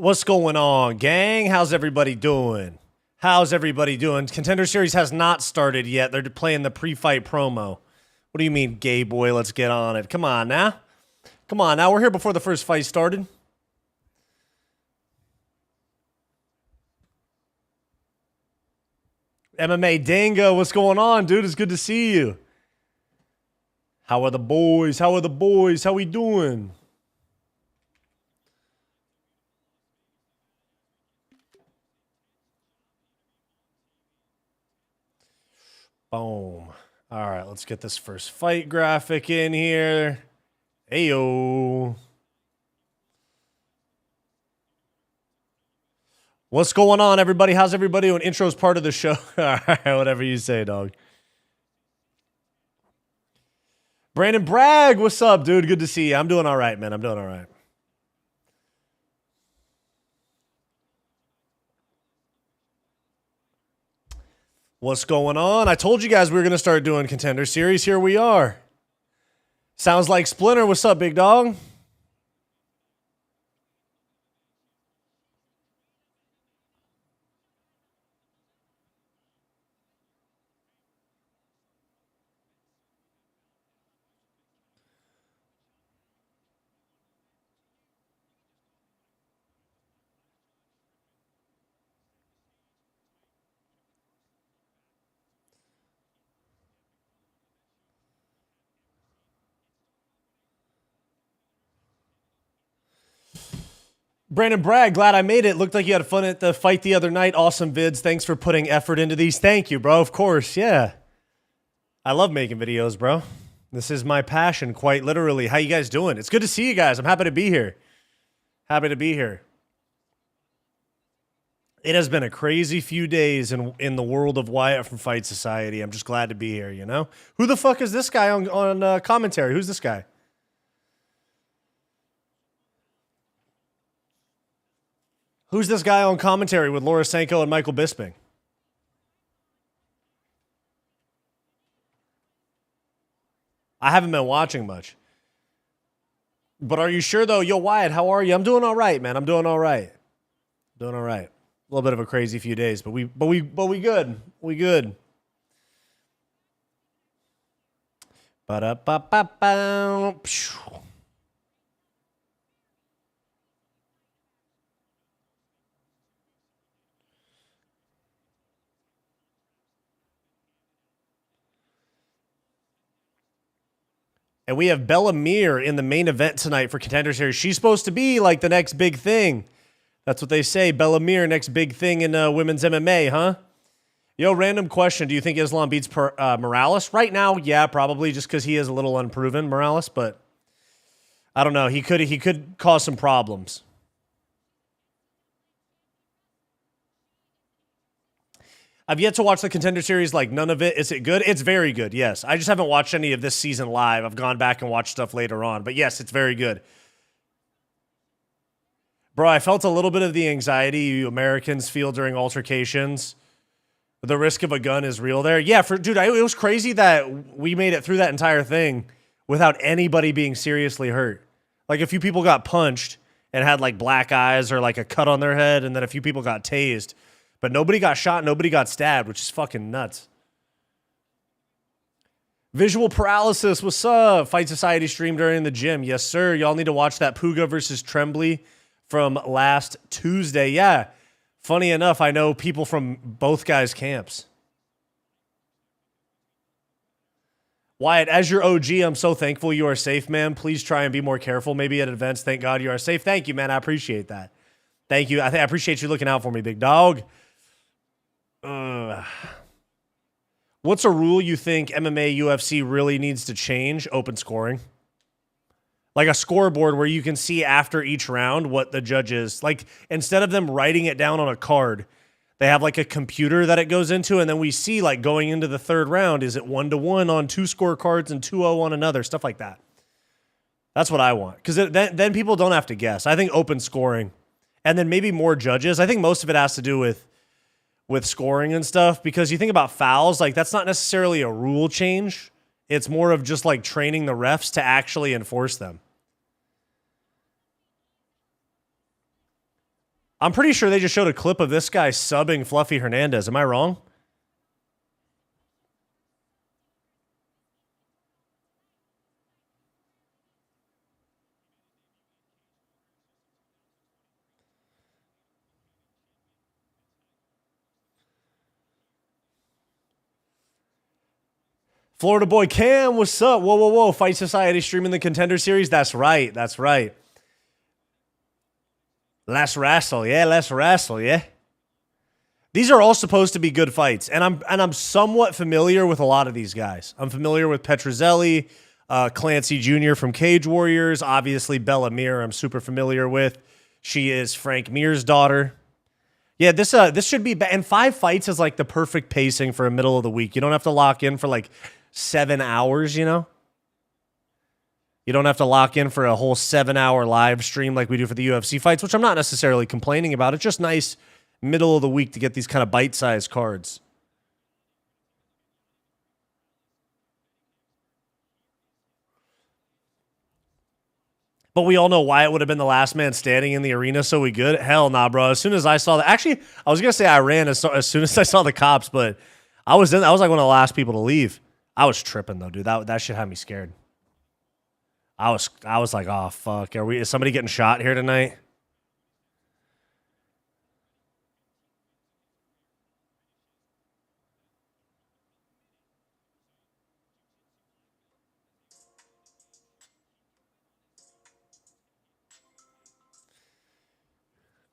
What's going on, gang? How's everybody doing? How's everybody doing? Contender Series has not started yet. They're playing the pre-fight promo. What do you mean, gay boy? Let's get on it. Come on now. Come on now. We're here before the first fight started. MMA Dango, what's going on, dude? It's good to see you. How are the boys? How are the boys? How we doing? Boom. All right, let's get this first fight graphic in here. Ayo. What's going on, everybody? How's everybody doing? Intro's part of the show. All right, whatever you say, dog. Brandon Bragg, what's up, dude? Good to see you. I'm doing all right, man. I'm doing all right. What's going on? I told you guys we were going to start doing Contender Series. Here we are. Sounds like Splinter. What's up, big dog? Brandon Bragg, glad I made it. Looked like you had fun at the fight the other night. Awesome vids. Thanks for putting effort into these. Thank you, bro. Of course, yeah. I love making videos, bro. This is my passion, quite literally. How you guys doing? It's good to see you guys. I'm happy to be here. Happy to be here. It has been a crazy few days in the world of Wyatt from Fight Society. I'm just glad to be here, you know? Who the fuck is this guy on commentary? Who's this guy? Who's this guy on commentary with Laura Sanko and Michael Bisping? I haven't been watching much. But are you sure, though? Yo, Wyatt, how are you? I'm doing all right, man. I'm doing all right. Doing all right. A little bit of a crazy few days, but we good. We good. Ba-da-ba-ba-ba. And we have Bella Mir in the main event tonight for Contender Series. She's supposed to be like the next big thing. That's what they say. Bella Mir, next big thing in women's MMA, huh? Yo, random question. Do you think Islam beats Morales? Right now, yeah, probably, just because he is a little unproven, Morales. But I don't know. He could cause some problems. I've yet to watch the Contender Series, like none of it. Is it good? It's very good, yes. I just haven't watched any of this season live. I've gone back and watched stuff later on. But yes, it's very good. Bro, I felt a little bit of the anxiety you Americans feel during altercations. The risk of a gun is real there. Yeah, dude, it was crazy that we made it through that entire thing without anybody being seriously hurt. Like a few people got punched and had like black eyes or like a cut on their head, and then a few people got tased. But nobody got shot, nobody got stabbed, which is fucking nuts. Visual paralysis, what's up? Fight Society stream during the gym. Yes, sir. Y'all need to watch that Puga versus Tremblay from last Tuesday. Yeah, funny enough, I know people from both guys' camps. Wyatt, as your OG, I'm so thankful you are safe, man. Please try and be more careful. Maybe at events, thank God you are safe. Thank you, man. I appreciate that. Thank you. I appreciate you looking out for me, big dog. What's a rule you think MMA UFC really needs to change? Open scoring. Like a scoreboard where you can see after each round what the judge is. Like instead of them writing it down on a card, they have like a computer that it goes into, and then we see like going into the third round, is it 1-1 on two scorecards and 2-0 on another, stuff like that. That's what I want. Because then people don't have to guess. I think open scoring. And then maybe more judges. I think most of it has to do with scoring and stuff, because you think about fouls, like that's not necessarily a rule change. It's more of just like training the refs to actually enforce them. I'm pretty sure they just showed a clip of this guy subbing Fluffy Hernandez. Am I wrong? Florida boy Cam, what's up? Whoa, whoa, whoa. Fight Society streaming the Contender Series? That's right. That's right. Let's wrestle. Yeah, let's wrestle. Yeah. These are all supposed to be good fights. And I'm somewhat familiar with a lot of these guys. I'm familiar with Petrozelli, Clancy Jr. from Cage Warriors. Obviously, Bella Mir, I'm super familiar with. She is Frank Mir's daughter. Yeah, this should be... And 5 fights is like the perfect pacing for a middle of the week. You don't have to lock in for like 7 hours, you know? You don't have to lock in for a whole 7-hour live stream like we do for the UFC fights, which I'm not necessarily complaining about. It's just nice middle of the week to get these kind of bite-sized cards. But we all know Wyatt would have been the last man standing in the arena, so we good? Hell nah, bro. As soon as I saw that... Actually, I was going to say I ran as soon as I saw the cops, but I was like one of the last people to leave. I was tripping, though, dude. That shit had me scared. I was like, oh, fuck. Is somebody getting shot here tonight?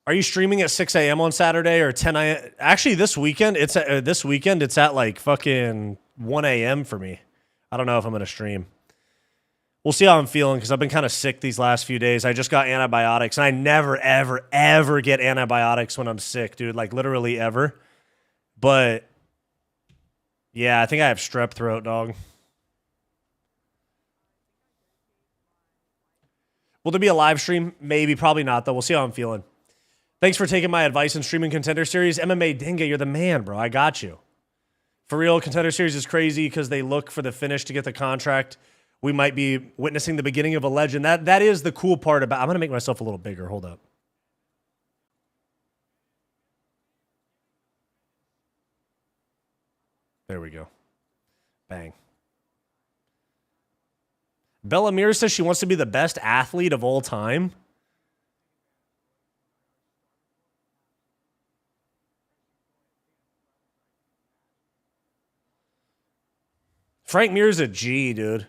Are you streaming at 6 a.m. on Saturday or 10 a.m.? Actually, this weekend it's at like fucking 1 a.m. for me. I don't know if I'm gonna stream. We'll see how I'm feeling because I've been kind of sick these last few days. I just got antibiotics, and I never, ever, ever get antibiotics when I'm sick, dude. Like literally ever. But yeah, I think I have strep throat, dog. Will there be a live stream? Maybe, probably not though. We'll see how I'm feeling. Thanks for taking my advice in streaming Contender Series. MMA Dinga, you're the man, bro. I got you. For real, Contender Series is crazy because they look for the finish to get the contract. We might be witnessing the beginning of a legend. That is the cool part about... I'm going to make myself a little bigger. Hold up. There we go. Bang. Bella Mir says she wants to be the best athlete of all time. Frank Mir's a G, dude.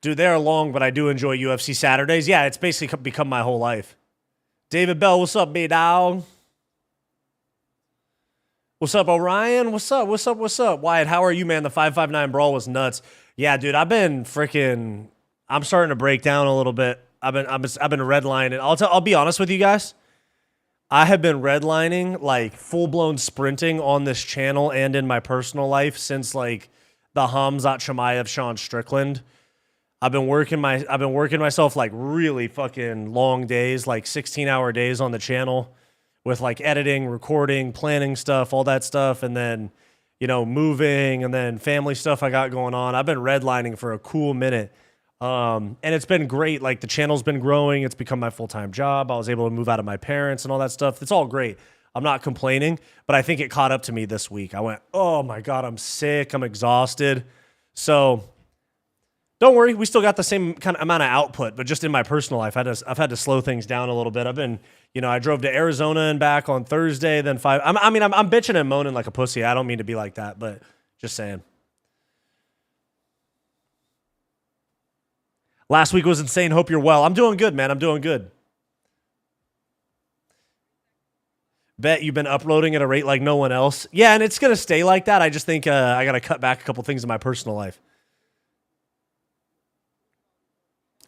Dude, they are long, but I do enjoy UFC Saturdays. Yeah, it's basically become my whole life. David Bell, what's up, B-Dog? What's up, Orion? What's up? What's up? What's up? Wyatt, how are you, man? The 559 brawl was nuts. Yeah, dude, I've been freaking... I'm starting to break down a little bit. I've been redlining. I'll be honest with you guys. I have been redlining, like full-blown sprinting on this channel and in my personal life since like the Hamzat Chimaev Sean Strickland. I've been working myself like really fucking long days, like 16-hour days on the channel with like editing, recording, planning stuff, all that stuff, and then, you know, moving and then family stuff I got going on. I've been redlining for a cool minute. And it's been great. Like the channel's been growing. It's become my full-time job. I was able to move out of my parents and all that stuff. It's all great. I'm not complaining, but I think it caught up to me this week. I went, oh my God, I'm sick. I'm exhausted. So don't worry. We still got the same kind of amount of output, but just in my personal life, I've had to slow things down a little bit. I've been, you know, I drove to Arizona and back on Thursday, then I'm bitching and moaning like a pussy. I don't mean to be like that, but just saying. Last week was insane. Hope you're well. I'm doing good, man. I'm doing good. Bet you've been uploading at a rate like no one else. Yeah, and it's going to stay like that. I just think I got to cut back a couple things in my personal life.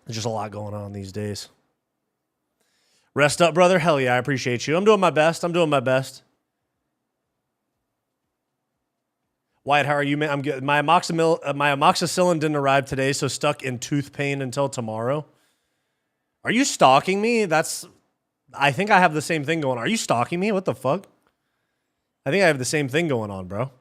There's just a lot going on these days. Rest up, brother. Hell yeah, I appreciate you. I'm doing my best. Wyatt, how are you, man? I'm good. My amoxicillin didn't arrive today, so stuck in tooth pain until tomorrow. Are you stalking me? I think I have the same thing going on. Are you stalking me? What the fuck? I think I have the same thing going on, bro.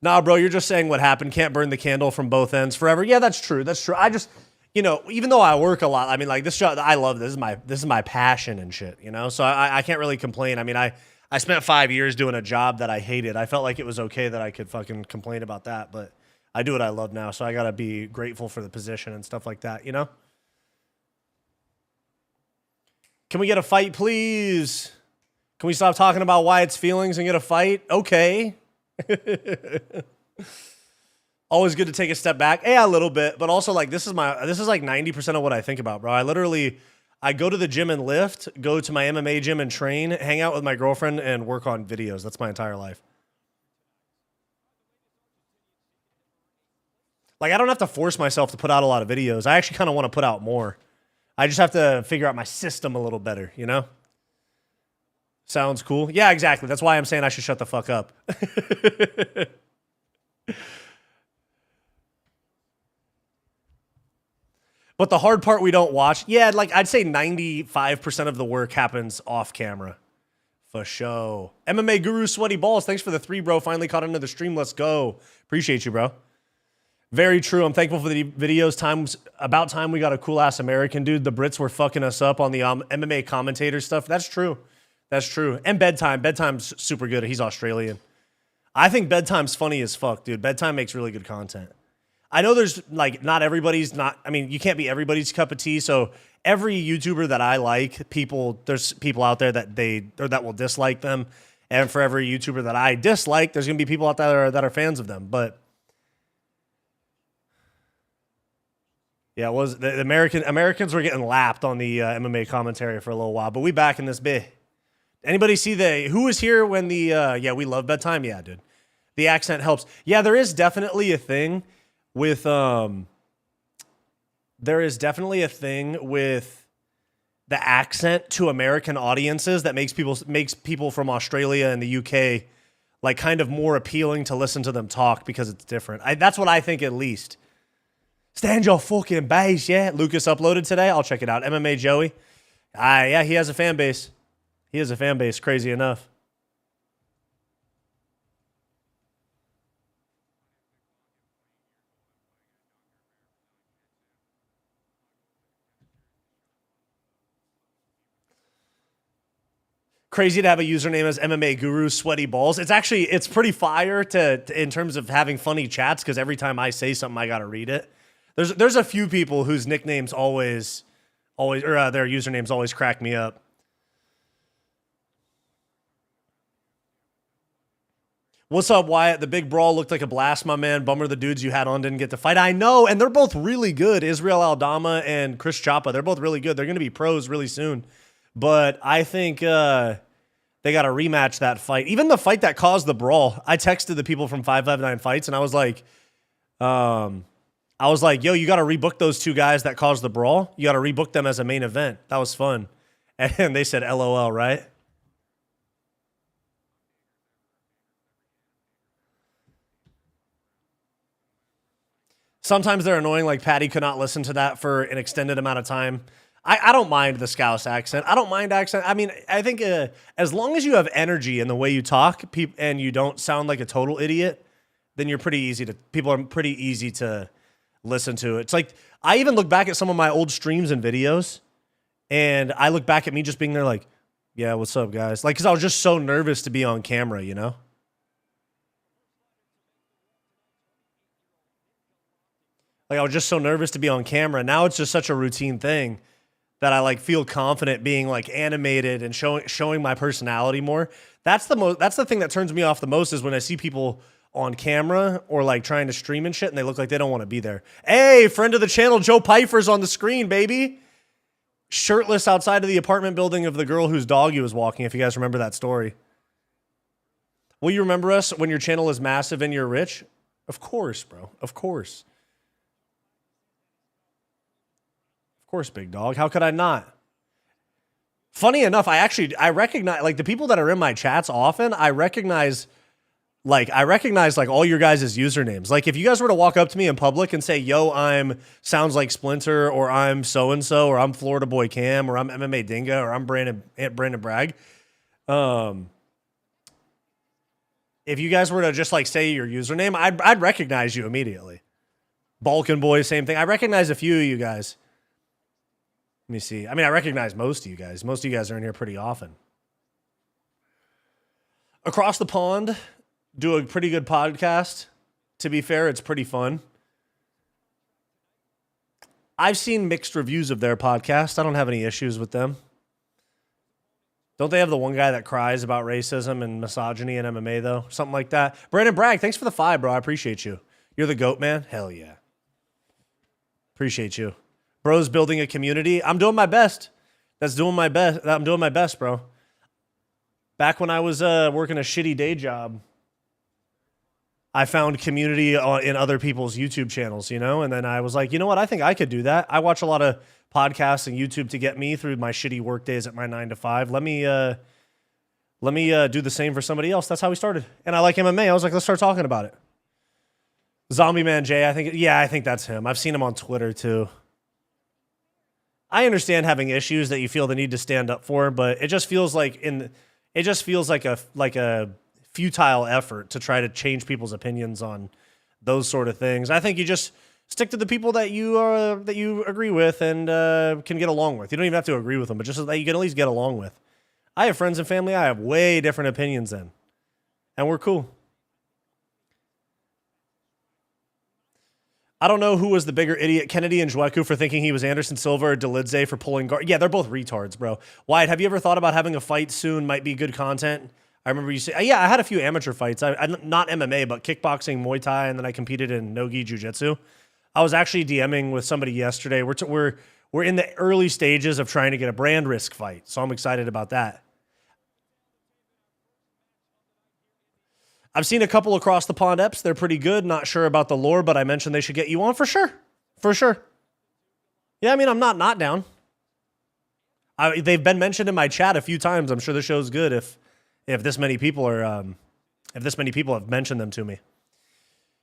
Nah, bro, you're just saying what happened. Can't burn the candle from both ends forever. Yeah, that's true. That's true. I just, even though I work a lot, I mean, like this job, I love this. This is my passion and shit, So I can't really complain. I mean, I spent 5 years doing a job that I hated. I felt like it was okay that I could fucking complain about that, but I do what I love now, so I gotta be grateful for the position and stuff like that, Can we get a fight, please? Can we stop talking about Wyatt's feelings and get a fight? Okay. Always good to take a step back. Yeah, a little bit, but also like this is like 90% of what I think about, bro. I go to the gym and lift, go to my MMA gym and train, hang out with my girlfriend and work on videos. That's my entire life. Like I don't have to force myself to put out a lot of videos. I actually kind of want to put out more. I just have to figure out my system a little better, Sounds cool. Yeah, exactly. That's why I'm saying I should shut the fuck up. But the hard part we don't watch, yeah, like I'd say 95% of the work happens off camera. For sure. MMA Guru Sweaty Balls, thanks for the 3, bro. Finally caught into the stream. Let's go. Appreciate you, bro. Very true. I'm thankful for the videos. About time we got a cool-ass American dude. The Brits were fucking us up on the MMA commentator stuff. That's true. That's true. And Bedtime. Bedtime's super good. He's Australian. I think Bedtime's funny as fuck, dude. Bedtime makes really good content. I know there's like you can't be everybody's cup of tea. So every YouTuber that I like, there's people out there that will dislike them. And for every YouTuber that I dislike, there's going to be people out there that are fans of them. But yeah, the Americans were getting lapped on the MMA commentary for a little while, but we back in this bit. Anybody see who was here when we love Bedtime? Yeah, dude. The accent helps. Yeah, there is definitely a thing with the accent to American audiences that makes people from Australia and the UK like kind of more appealing to listen to them talk because it's different. That's what I think at least. Stand your fucking base, yeah. Lucas uploaded today. I'll check it out. MMA Joey. Yeah, he has a fan base. He has a fan base, crazy enough. Crazy to have a username as MMA Guru Sweaty Balls. It's pretty fire in terms of having funny chats because every time I say something, I got to read it. There's a few people whose nicknames their usernames always crack me up. What's up, Wyatt? The big brawl looked like a blast, my man. Bummer the dudes you had on didn't get to fight. I know, and they're both really good. Israel Aldama and Chris Chapa, they're both really good. They're going to be pros really soon. But I think they got to rematch that fight. Even the fight that caused the brawl, I texted the people from 559 Fights, and I was like, yo, you got to rebook those 2 guys that caused the brawl. You got to rebook them as a main event. That was fun. And they said, LOL, right? Sometimes they're annoying, like Patty could not listen to that for an extended amount of time. I don't mind the Scouse accent. I don't mind accent. I mean, I think as long as you have energy in the way you talk and you don't sound like a total idiot, then people are pretty easy to listen to. It's like, I even look back at some of my old streams and videos, and I look back at me just being there like, yeah, what's up, guys? Like, because I was just so nervous to be on camera, Like, I was just so nervous to be on camera. Now it's just such a routine thing that I like feel confident being like animated and showing my personality more. That's the thing that turns me off the most is when I see people on camera or like trying to stream and shit and they look like they don't want to be there. Hey, friend of the channel, Joe Pfeiffer's on the screen, baby. Shirtless outside of the apartment building of the girl whose dog he was walking, if you guys remember that story. Will you remember us when your channel is massive and you're rich? Of course, bro. Of course. Of course, big dog. How could I not? Funny enough, I recognize like the people that are in my chats often, I recognize like all your guys' usernames. Like if you guys were to walk up to me in public and say, yo, I'm sounds like Splinter, or I'm so-and-so, or I'm Florida Boy Cam, or I'm MMA Dinga, or I'm Brandon Bragg. if you guys were to just like say your username, I'd recognize you immediately. Balkan Boys, same thing. I recognize a few of you guys. Let me see. I mean, I recognize most of you guys. Most of you guys are in here pretty often. Across the Pond do a pretty good podcast. To be fair, it's pretty fun. I've seen mixed reviews of their podcast. I don't have any issues with them. Don't they have the one guy that cries about racism and misogyny in MMA, though? Something like that. Brandon Bragg, thanks for the 5, bro. I appreciate you. You're the GOAT, man. Hell yeah. Appreciate you. Bro's building a community. I'm doing my best. That's doing my best. I'm doing my best, bro. Back when I was working a shitty day job, I found community in other people's YouTube channels, you know? And then I was like, you know what? I think I could do that. I watch a lot of podcasts and YouTube to get me through my shitty work days at my 9 to 5. Let me do the same for somebody else. That's how we started. And I like MMA. I was like, let's start talking about it. Zombie Man Jay, I think that's him. I've seen him on Twitter too. I understand having issues that you feel the need to stand up for, but it just feels like a futile effort to try to change people's opinions on those sort of things. I think you just stick to the people that you agree with and can get along with. You don't even have to agree with them, but just that you can at least get along with. I have friends and family I have way different opinions than, and we're cool. I don't know who was the bigger idiot, Kennedy and Njoku for thinking he was Anderson Silva or Delidze for pulling guard. Yeah, they're both retards, bro. Wyatt, have you ever thought about having a fight soon? Might be good content. I remember you say, yeah, I had a few amateur fights. I not MMA, but kickboxing, Muay Thai, and then I competed in no-gi jiu-jitsu. I was actually DMing with somebody yesterday. We're in the early stages of trying to get a brand risk fight, so I'm excited about that. I've seen a couple across the pond eps. They're pretty good. Not sure about the lore, but I mentioned they should get you on for sure. For sure. Yeah, I mean, I'm not down. They've been mentioned in my chat a few times. I'm sure the show's good if this many people have mentioned them to me.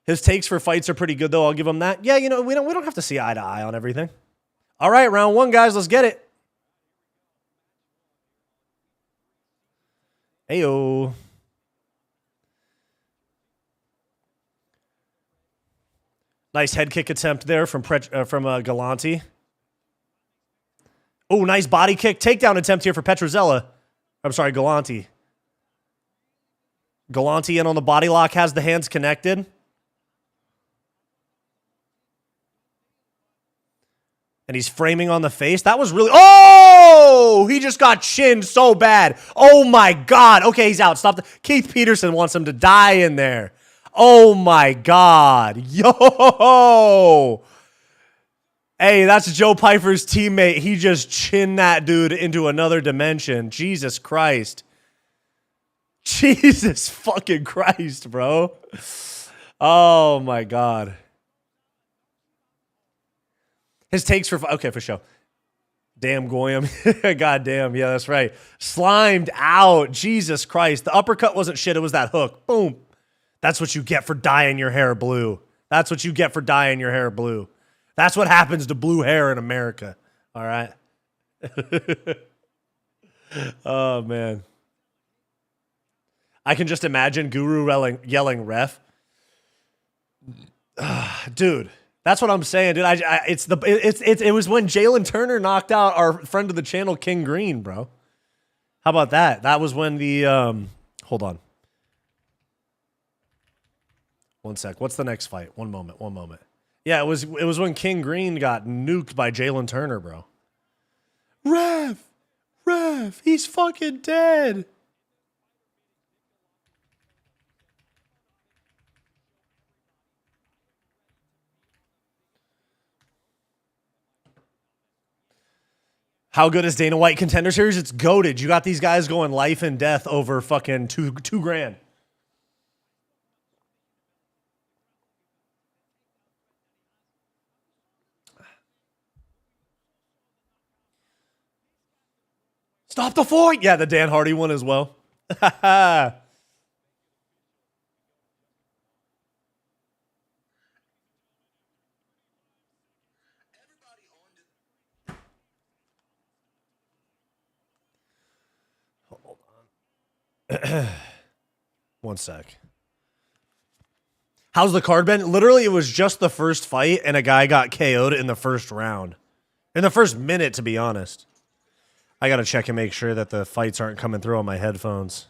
His takes for fights are pretty good, though. I'll give him that. Yeah, you know, we don't have to see eye to eye on everything. All right, round 1, guys. Let's get it. Heyo. Nice head kick attempt there from Galanti. Oh, nice body kick. Takedown attempt here for Petrozella. I'm sorry, Galanti. Galanti in on the body lock, has the hands connected. And he's framing on the face. That was really... Oh! He just got chinned so bad. Oh, my God. Okay, he's out. Stop. Keith Peterson wants him to die in there. Oh, my God. Yo! Hey, that's Joe Piper's teammate. He just chinned that dude into another dimension. Jesus Christ. Jesus fucking Christ, bro. Oh, my God. His takes for... Okay, for sure. Damn, Goyam. God damn. Yeah, that's right. Slimed out. Jesus Christ. The uppercut wasn't shit. It was that hook. Boom. That's what you get for dyeing your hair blue. That's what you get for dyeing your hair blue. That's what happens to blue hair in America. All right? Oh, man. I can just imagine Guru yelling ref. Dude, that's what I'm saying, dude. It was when Jalen Turner knocked out our friend of the channel, King Green, bro. How about that? That was when the hold on. One sec. What's the next fight? One moment. Yeah, it was when King Green got nuked by Jalen Turner, bro. Ref, he's fucking dead. How good is Dana White Contender Series? It's goated. You got these guys going life and death over fucking two grand. Stop the fight! Yeah, the Dan Hardy one as well. Hold on. One sec. How's the card been? Literally, it was just the first fight, and a guy got KO'd in the first round. In the first minute, to be honest. I got to check and make sure that the fights aren't coming through on my headphones.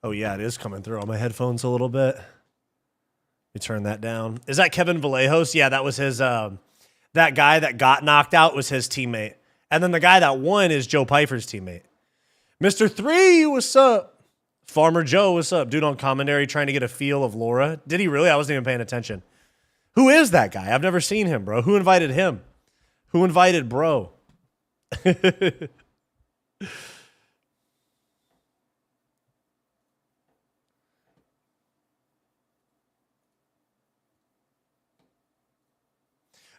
Oh, yeah, it is coming through on my headphones a little bit. Let me turn that down. Is that Kevin Vallejos? Yeah, that was his... that guy that got knocked out was his teammate. And then the guy that won is Joe Pyfer's teammate. Mr. 3, what's up? Farmer Joe, what's up? Dude on commentary trying to get a feel of Laura. Did he really? I wasn't even paying attention. Who is that guy? I've never seen him, bro. Who invited him? Who invited bro?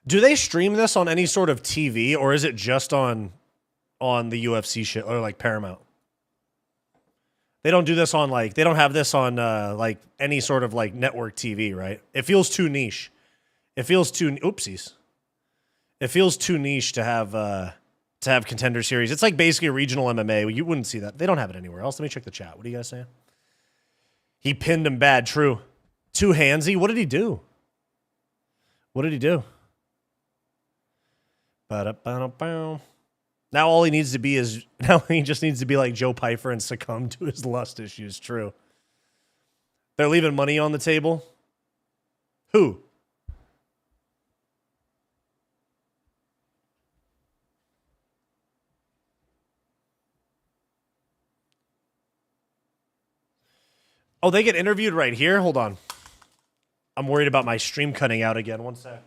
Do they stream this on any sort of TV, or is it just on the UFC shit or like Paramount? They don't do this on like, they don't have this on like any sort of like network TV, right? It feels too niche. It feels too oopsies. It feels too niche to have Contender Series. It's like basically a regional MMA. You wouldn't see that. They don't have it anywhere else. Let me check the chat. What are you guys saying? He pinned him bad. True. Too handsy. What did he do? What did he do? Now all he needs to be is, now he just needs to be like Joe Pyfer and succumb to his lust issues. True. They're leaving money on the table. Who? Oh, they get interviewed right here? Hold on. I'm worried about my stream cutting out again. One sec.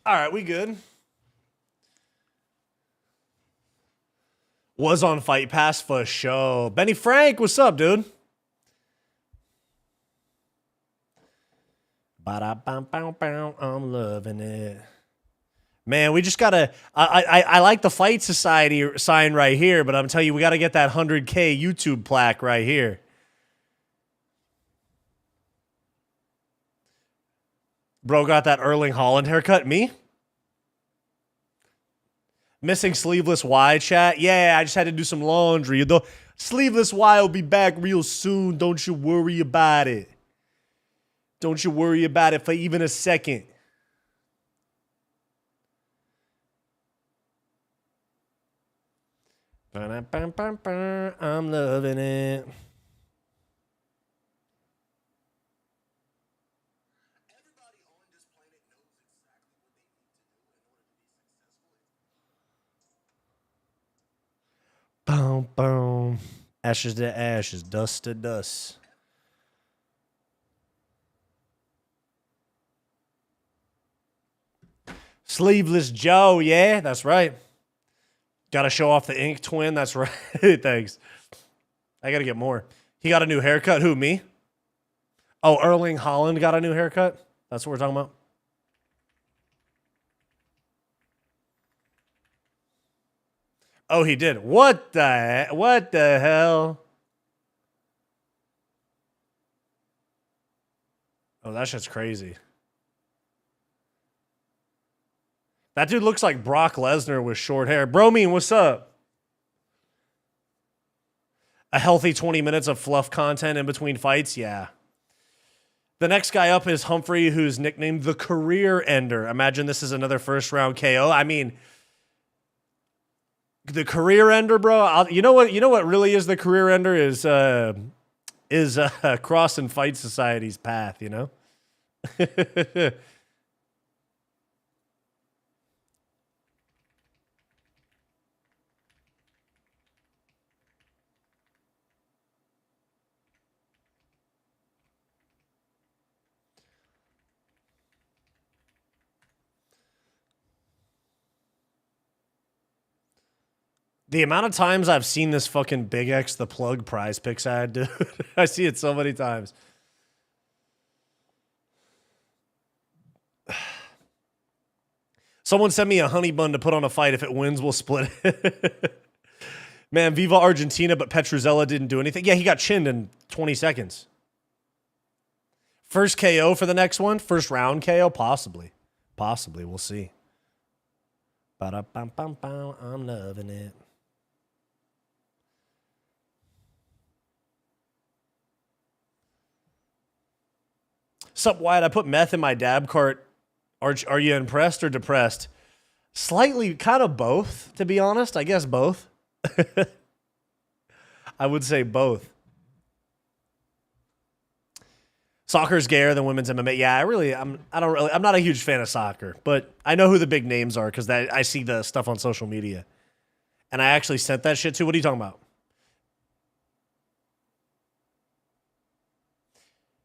All right, we good. Was on Fight Pass for show. Benny Frank, what's up, dude? I'm loving it. Man, we just gotta. I like the Fight Society sign right here, but I'm telling you, we gotta get that 100K YouTube plaque right here. Bro got that Erling Haaland haircut. Me? Missing sleeveless Y chat. Yeah, I just had to do some laundry. The sleeveless Y will be back real soon. Don't you worry about it. Don't you worry about it for even a second. I'm loving it. Boom, boom. Ashes to ashes, dust to dust. Sleeveless Joe, yeah, that's right. Got to show off the ink twin, that's right. Thanks. I got to get more. He got a new haircut. Who, me? Oh, Erling Haaland got a new haircut? That's what we're talking about? Oh, he did. What the hell? Oh, that shit's crazy. That dude looks like Brock Lesnar with short hair. Bromine, what's up? A healthy 20 minutes of fluff content in between fights? Yeah. The next guy up is Humphrey, who's nicknamed the Career Ender. Imagine this is another first round KO. I mean, the Career Ender, bro. You know what really is the Career Ender is crossing Fight Society's path. You know. The amount of times I've seen this fucking Big X the Plug prize picks ad, dude. I see it so many times. Someone sent me a honey bun to put on a fight. If it wins, we'll split it. Man, Viva Argentina, but Petruzella didn't do anything. Yeah, he got chinned in 20 seconds. First KO for the next one? First round KO? Possibly. Possibly. We'll see. Ba-da-bum-bum-bum. I'm loving it. Sup, Wyatt? I put meth in my dab cart. Are you impressed or depressed? Slightly, kind of both, to be honest. I guess both. I would say both. Soccer's gayer than women's MMA. Yeah, I'm not a huge fan of soccer, but I know who the big names are because I see the stuff on social media. And I actually sent that shit to. What are you talking about?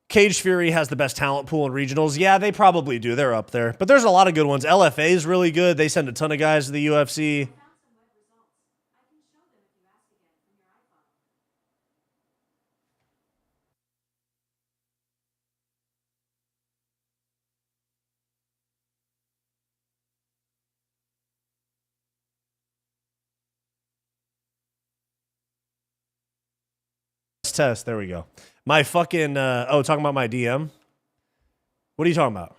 Cage Fury has the best talent pool in regionals. Yeah, they probably do. They're up there. But there's a lot of good ones. LFA is really good. They send a ton of guys to the UFC. Test. There we go. My fucking talking about my DM. What are you talking about?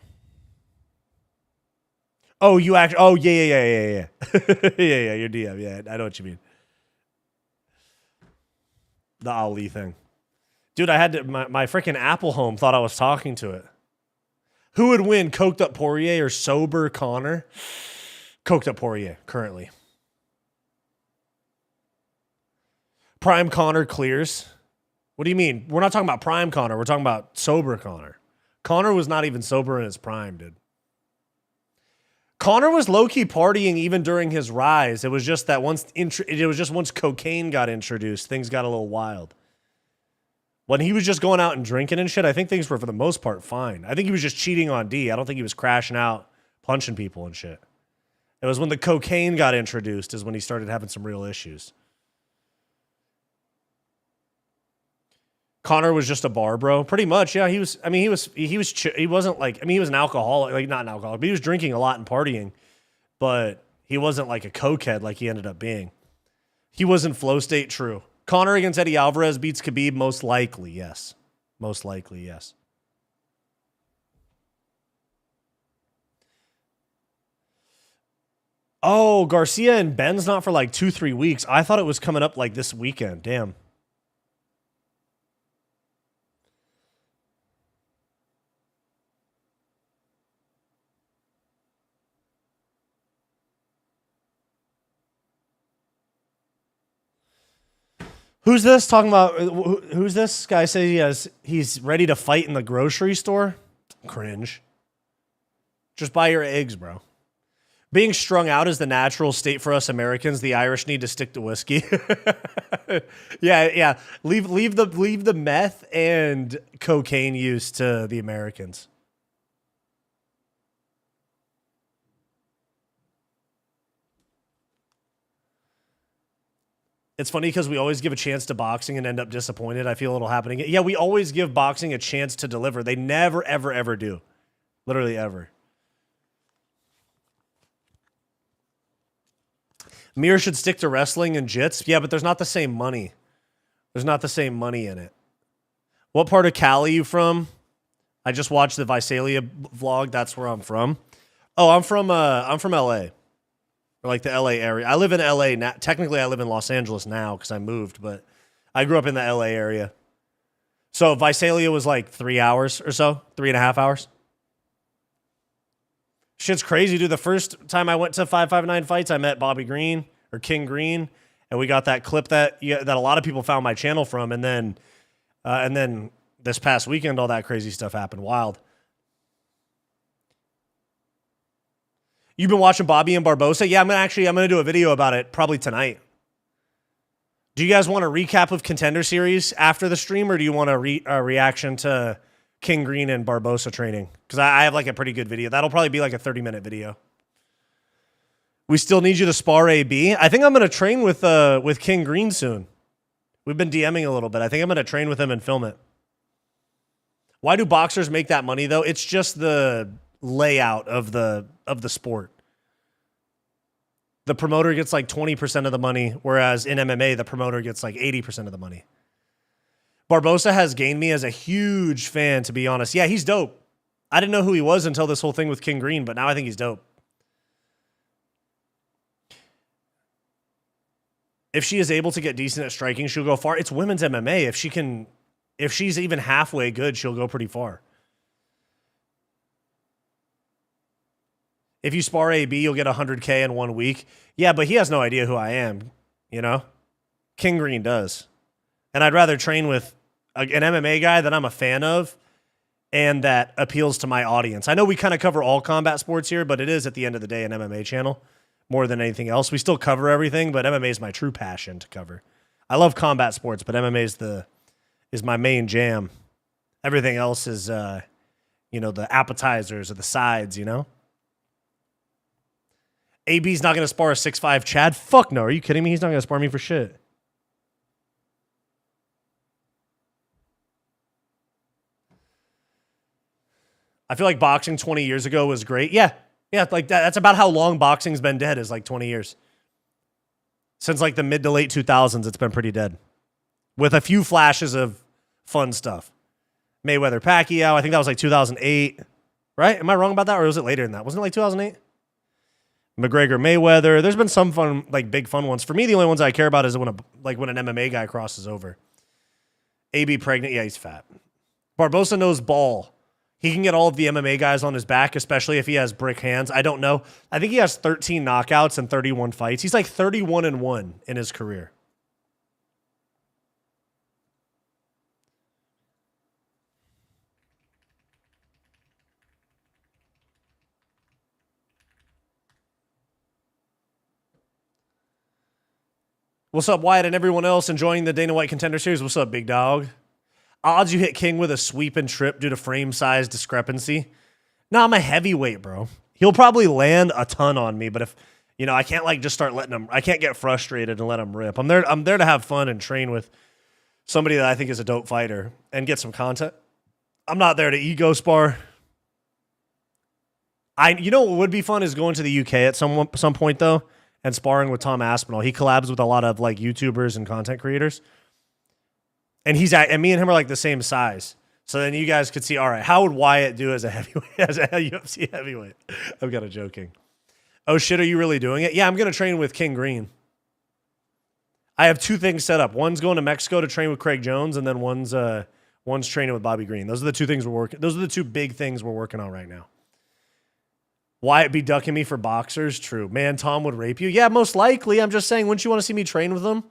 Oh, you actually. Oh, yeah. Yeah, your DM. Yeah, I know what you mean. The Ali thing, dude. I had to. My freaking Apple Home thought I was talking to it. Who would win, coked up Poirier or sober Connor? Coked up Poirier currently. Prime Connor clears. What do you mean? We're not talking about prime Connor. We're talking about sober Connor. Connor was not even sober in his prime, dude. Connor was low-key partying even during his rise. It was just that once cocaine got introduced, things got a little wild. When he was just going out and drinking and shit, I think things were for the most part fine. I think he was just cheating on D. I don't think he was crashing out, punching people and shit. It was when the cocaine got introduced is when he started having some real issues. Connor was just a bar bro, pretty much. Yeah, he was. I mean, he wasn't like. I mean, he was an alcoholic, like not an alcoholic, but he was drinking a lot and partying. But he wasn't like a cokehead like he ended up being. He was in flow state. True. Connor against Eddie Alvarez beats Khabib. Most likely, yes. Most likely, yes. Oh, Garcia and Ben's not for like 2-3 weeks. I thought it was coming up like this weekend. Damn. Who's this talking about? Who's this guy? Says he's ready to fight in the grocery store. Cringe. Just buy your eggs, bro. Being strung out is the natural state for us Americans. The Irish need to stick to whiskey. Yeah. Leave the meth and cocaine use to the Americans. It's funny because we always give a chance to boxing and end up disappointed. I feel it'll happen again. Yeah, we always give boxing a chance to deliver. They never, ever, ever do. Literally ever. Mir should stick to wrestling and jits. Yeah, but there's not the same money. There's not the same money in it. What part of Cali you from? I just watched the Visalia vlog. That's where I'm from. Oh, I'm from LA. Or like the LA area. I live in LA now. Technically, I live in Los Angeles now because I moved, but I grew up in the LA area. So Visalia was like 3 hours or so, 3.5 hours. Shit's crazy, dude. The first time I went to 559 fights, I met Bobby Green or King Green, and we got that clip that a lot of people found my channel from, and then this past weekend, all that crazy stuff happened. Wild. You've been watching Bobby and Barbosa? Yeah, I'm gonna do a video about it probably tonight. Do you guys want a recap of Contender Series after the stream, or do you want a reaction to King Green and Barbosa training? Because I have like a pretty good video. That'll probably be like a 30-minute video. We still need you to spar AB. I think I'm gonna train with King Green soon. We've been DMing a little bit. I think I'm gonna train with him and film it. Why do boxers make that money though? It's just the layout of the sport. the promoter gets like 20% of the money, whereas in MMA, the promoter gets like 80% of the money. Barbosa has gained me as a huge fan, to be honest. Yeah, he's dope. I didn't know who he was until this whole thing with King Green, but now I think he's dope. If she is able to get decent at striking, she'll go far. It's women's MMA. If she's even halfway good, she'll go pretty far. If you spar AB, you'll get 100K in 1 week. Yeah, but he has no idea who I am, you know? King Green does. And I'd rather train with an MMA guy that I'm a fan of and that appeals to my audience. I know we kind of cover all combat sports here, but it is at the end of the day an MMA channel more than anything else. We still cover everything, but MMA is my true passion to cover. I love combat sports, but MMA is my main jam. Everything else is, the appetizers or the sides, you know? AB's not going to spar a 6'5" Chad? Fuck no. Are you kidding me? He's not going to spar me for shit. I feel like boxing 20 years ago was great. Yeah, like that's about how long boxing's been dead, is like 20 years. Since like the mid to late 2000s, it's been pretty dead. With a few flashes of fun stuff. Mayweather, Pacquiao, I think that was like 2008. Right? Am I wrong about that? Or was it later than that? Wasn't it like 2008? McGregor, Mayweather. There's been some fun, like big fun ones. For me, the only ones I care about is when an MMA guy crosses over. AB pregnant. Yeah, he's fat. Barbosa knows ball. He can get all of the MMA guys on his back, especially if he has brick hands. I don't know. I think he has 13 knockouts and 31 fights. He's like 31-1 in his career. What's up, Wyatt, and everyone else enjoying the Dana White Contender Series? What's up, big dog? Odds you hit King with a sweep and trip due to frame size discrepancy? No, I'm a heavyweight, bro. He'll probably land a ton on me, but if, I can't like just start letting him, I can't get frustrated and let him rip. I'm there to have fun and train with somebody that I think is a dope fighter and get some content. I'm not there to ego spar. What would be fun is going to the UK at some point though, and sparring with Tom Aspinall. He collabs with a lot of like YouTubers and content creators. And me and him are like the same size. So then you guys could see, all right, how would Wyatt do as a heavyweight, as a UFC heavyweight? I'm kind of joking. Oh shit, are you really doing it? Yeah, I'm going to train with King Green. I have 2 things set up. One's going to Mexico to train with Craig Jones, and then one's training with Bobby Green. Those are the 2 things those are the 2 big things we're working on right now. Wyatt be ducking me for boxers? True. Man, Tom would rape you? Yeah, most likely. I'm just saying, wouldn't you want to see me train with him?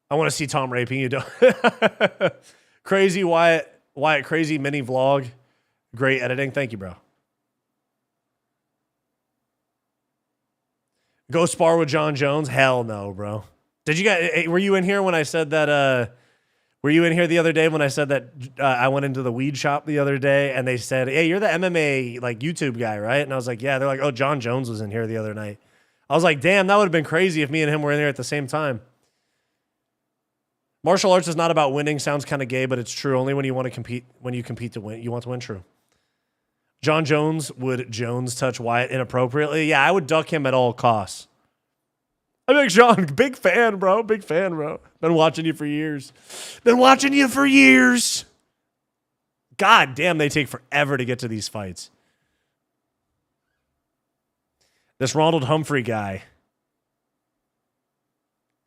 I want to see Tom raping you. Crazy Wyatt, crazy mini vlog. Great editing. Thank you, bro. Go spar with John Jones? Hell no, bro. Were you in here when I said that, were you in here the other day when I said that I went into the weed shop the other day and they said, hey, you're the MMA like YouTube guy, right? And I was like, yeah. They're like, oh, John Jones was in here the other night. I was like, damn, that would have been crazy if me and him were in there at the same time. Martial arts is not about winning. Sounds kind of gay, but it's true. Only when you want to compete, when you compete to win, you want to win. True. John Jones, would Jones touch Wyatt inappropriately? Yeah, I would duck him at all costs. I'm like, Sean, big fan, bro. Big fan, bro. Been watching you for years. God damn, they take forever to get to these fights. This Ronald Humphrey guy.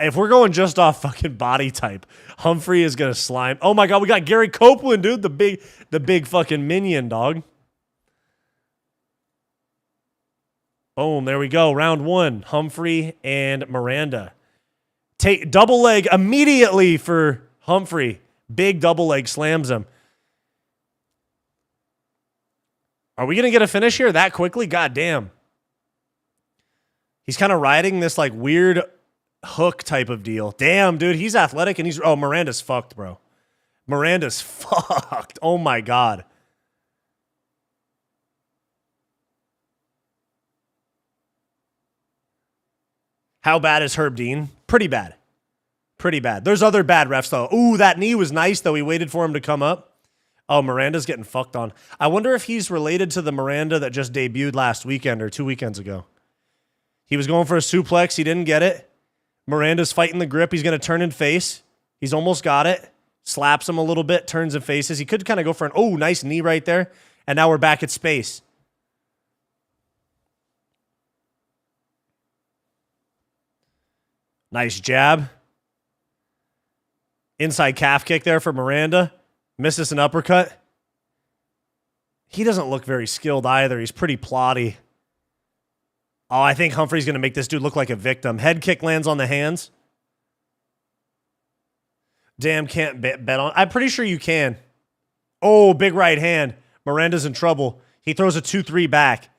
If we're going just off fucking body type, Humphrey is going to slime. Oh my God, we got Gary Copeland, dude. The big fucking minion, dog. Boom, there we go. Round 1, Humphrey and Miranda. Take double leg immediately for Humphrey. Big double leg slams him. Are we going to get a finish here that quickly? God damn. He's kind of riding this like weird hook type of deal. Damn, dude, he's athletic and Miranda's fucked, bro. Miranda's fucked. Oh my God. How bad is Herb Dean? Pretty bad. Pretty bad. There's other bad refs, though. Ooh, that knee was nice, though. He waited for him to come up. Oh, Miranda's getting fucked on. I wonder if he's related to the Miranda that just debuted last weekend or 2 weekends ago. He was going for a suplex. He didn't get it. Miranda's fighting the grip. He's going to turn and face. He's almost got it. Slaps him a little bit, turns and faces. He could kind of go for an, oh, nice knee right there. And now we're back at space. Nice jab. Inside calf kick there for Miranda. Misses an uppercut. He doesn't look very skilled either. He's pretty plotty. Oh, I think Humphrey's going to make this dude look like a victim. Head kick lands on the hands. Damn, can't bet on. I'm pretty sure you can. Oh, big right hand. Miranda's in trouble. He throws a 2-3 back.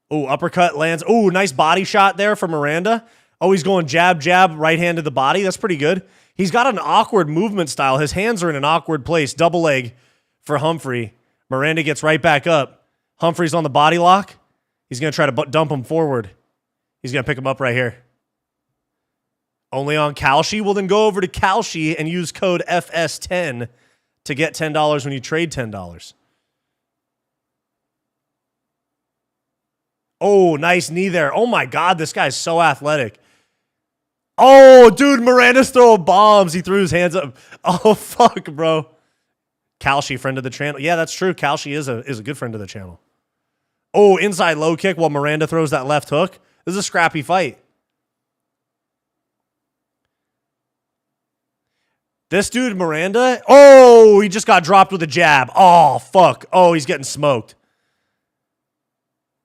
Oh, uppercut lands. Oh, nice body shot there for Miranda. Oh, he's going jab, jab, right hand to the body. That's pretty good. He's got an awkward movement style. His hands are in an awkward place. Double leg for Humphrey. Miranda gets right back up. Humphrey's on the body lock. He's going to try to dump him forward. He's going to pick him up right here. Only on Kalshi? Well, then go over to Kalshi and use code FS10 to get $10 when you trade $10. Oh, nice knee there. Oh, my God, this guy's so athletic. Oh, dude, Miranda's throwing bombs. He threw his hands up. Oh, fuck, bro. Kalshi, friend of the channel. Yeah, that's true. Kalshi is a good friend of the channel. Oh, inside low kick while Miranda throws that left hook. This is a scrappy fight. This dude, Miranda. Oh, he just got dropped with a jab. Oh, fuck. Oh, he's getting smoked.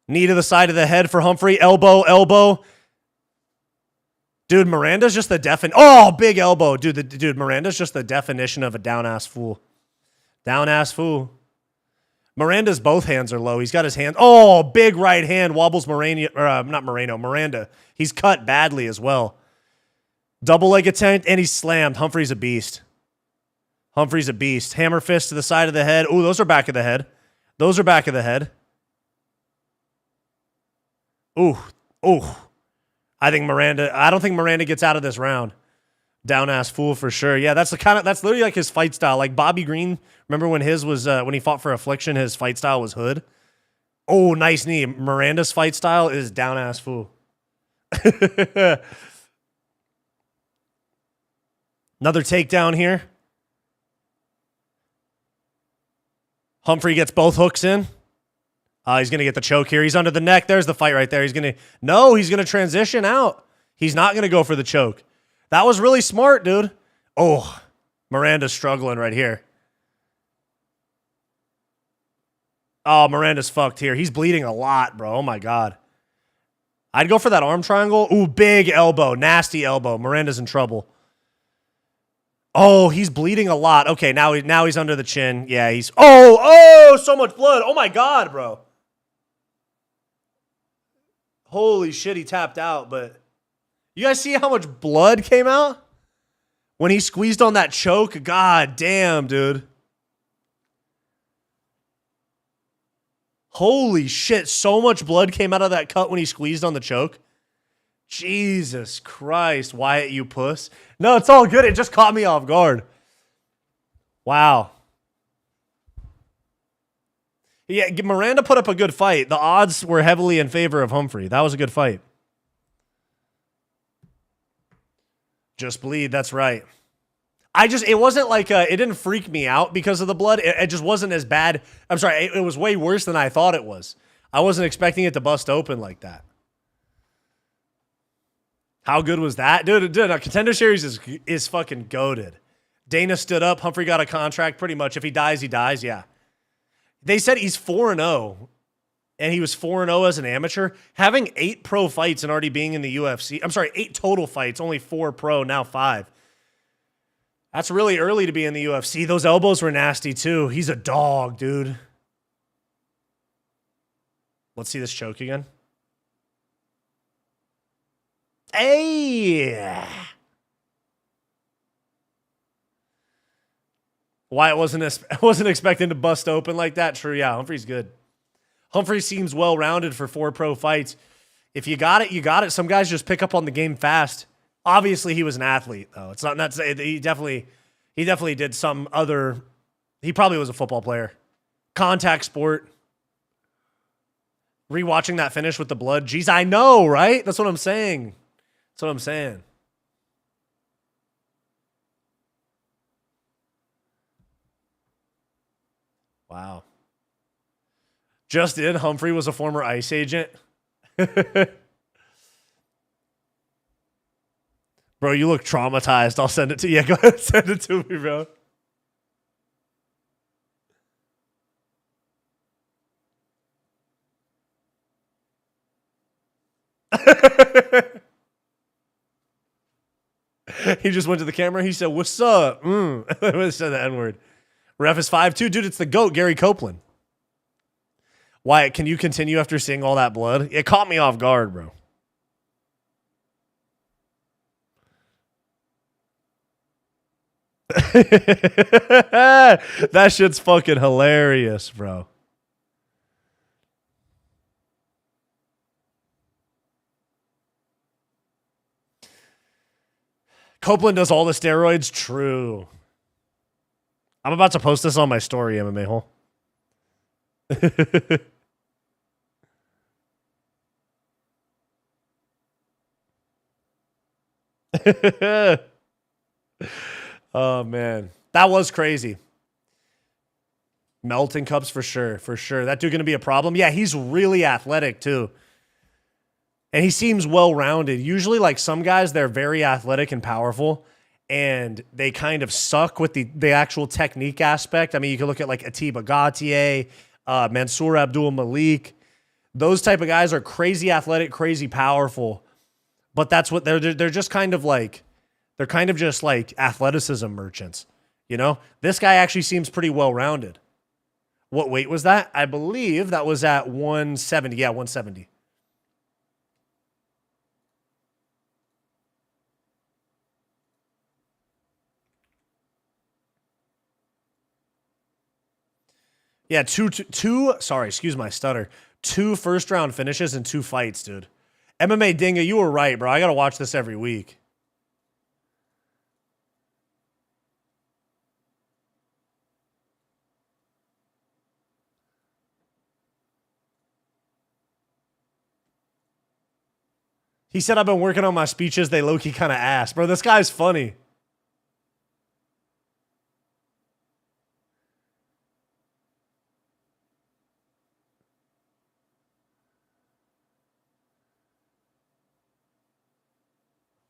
Knee to the side of the head for Humphrey. Elbow, elbow. Dude, Miranda's just the oh, big elbow. Dude, Miranda's just the definition of a down-ass fool. Down-ass fool. Miranda's both hands are low. He's got his hand. Oh, big right hand. Wobbles Miranda. He's cut badly as well. Double leg attempt, and he's slammed. Humphrey's a beast. Humphrey's a beast. Hammer fist to the side of the head. Oh, those are back of the head. Those are back of the head. Ooh. Ooh. I don't think Miranda gets out of this round. Down-ass fool for sure. Yeah, that's literally like his fight style. Like Bobby Green, remember when his was, when he fought for Affliction, his fight style was hood? Oh, nice knee. Miranda's fight style is down-ass fool. Another takedown here. Humphrey gets both hooks in. He's going to get the choke here. He's under the neck. There's the fight right there. He's going to transition out. He's not going to go for the choke. That was really smart, dude. Oh, Miranda's struggling right here. Oh, Miranda's fucked here. He's bleeding a lot, bro. Oh, my God. I'd go for that arm triangle. Ooh, big elbow. Nasty elbow. Miranda's in trouble. Oh, he's bleeding a lot. Okay, now he's under the chin. Yeah, he's... Oh, so much blood. Oh, my God, bro. Holy shit, he tapped out, but... You guys see how much blood came out? When he squeezed on that choke? God damn, dude. Holy shit, so much blood came out of that cut when he squeezed on the choke. Jesus Christ, Wyatt, you puss. No, it's all good. It just caught me off guard. Wow. Yeah, Miranda put up a good fight. The odds were heavily in favor of Humphrey. That was a good fight. Just bleed, that's right. It wasn't like, it didn't freak me out because of the blood. It just wasn't as bad. I'm sorry, it was way worse than I thought it was. I wasn't expecting it to bust open like that. How good was that? Dude, a Contender Series is fucking goated. Dana stood up. Humphrey got a contract pretty much. If he dies, he dies. Yeah. They said he's 4-0, and he was 4-0 as an amateur. Having 8 pro fights and already being in the UFC. I'm sorry, 8 total fights, only 4 pro, now 5. That's really early to be in the UFC. Those elbows were nasty too. He's a dog, dude. Let's see this choke again. Hey! Wyatt wasn't expecting to bust open like that. True, yeah. Humphrey's good. Humphrey seems well-rounded for 4 pro fights. If you got it, you got it. Some guys just pick up on the game fast. Obviously, he was an athlete, though. It's not he definitely did some other. He probably was a football player. Contact sport. Rewatching that finish with the blood. Jeez, I know, right? That's what I'm saying. That's what I'm saying. Wow. Just in, Humphrey was a former ICE agent. Bro, you look traumatized. I'll send it to you. Yeah, go ahead and send it to me, bro. He just went to the camera. He said, "What's up?" I said the N-word. Ref is 5'2". Dude, it's the GOAT, Gary Copeland. Wyatt, can you continue after seeing all that blood? It caught me off guard, bro. That shit's fucking hilarious, bro. Copeland does all the steroids? True. I'm about to post this on my story, MMA hole. Oh, man. That was crazy. Melting cups for sure. For sure. That dude going to be a problem? Yeah, he's really athletic, too. And he seems well-rounded. Usually, like some guys, they're very athletic and powerful, and they kind of suck with the actual technique aspect. I mean, you can look at like Atiba Gautier, Mansour Abdul Malik. Those type of guys are crazy athletic, crazy powerful. But that's what they're just kind of like. They're kind of just like athleticism merchants. You know? This guy actually seems pretty well-rounded. What weight was that? I believe that was at 170. Yeah, 170. Yeah, sorry, excuse my stutter. 2 first-round finishes in 2 fights, dude. MMA Dinga, you were right, bro. I got to watch this every week. He said, I've been working on my speeches. They low-key kind of ass. Bro, this guy's funny.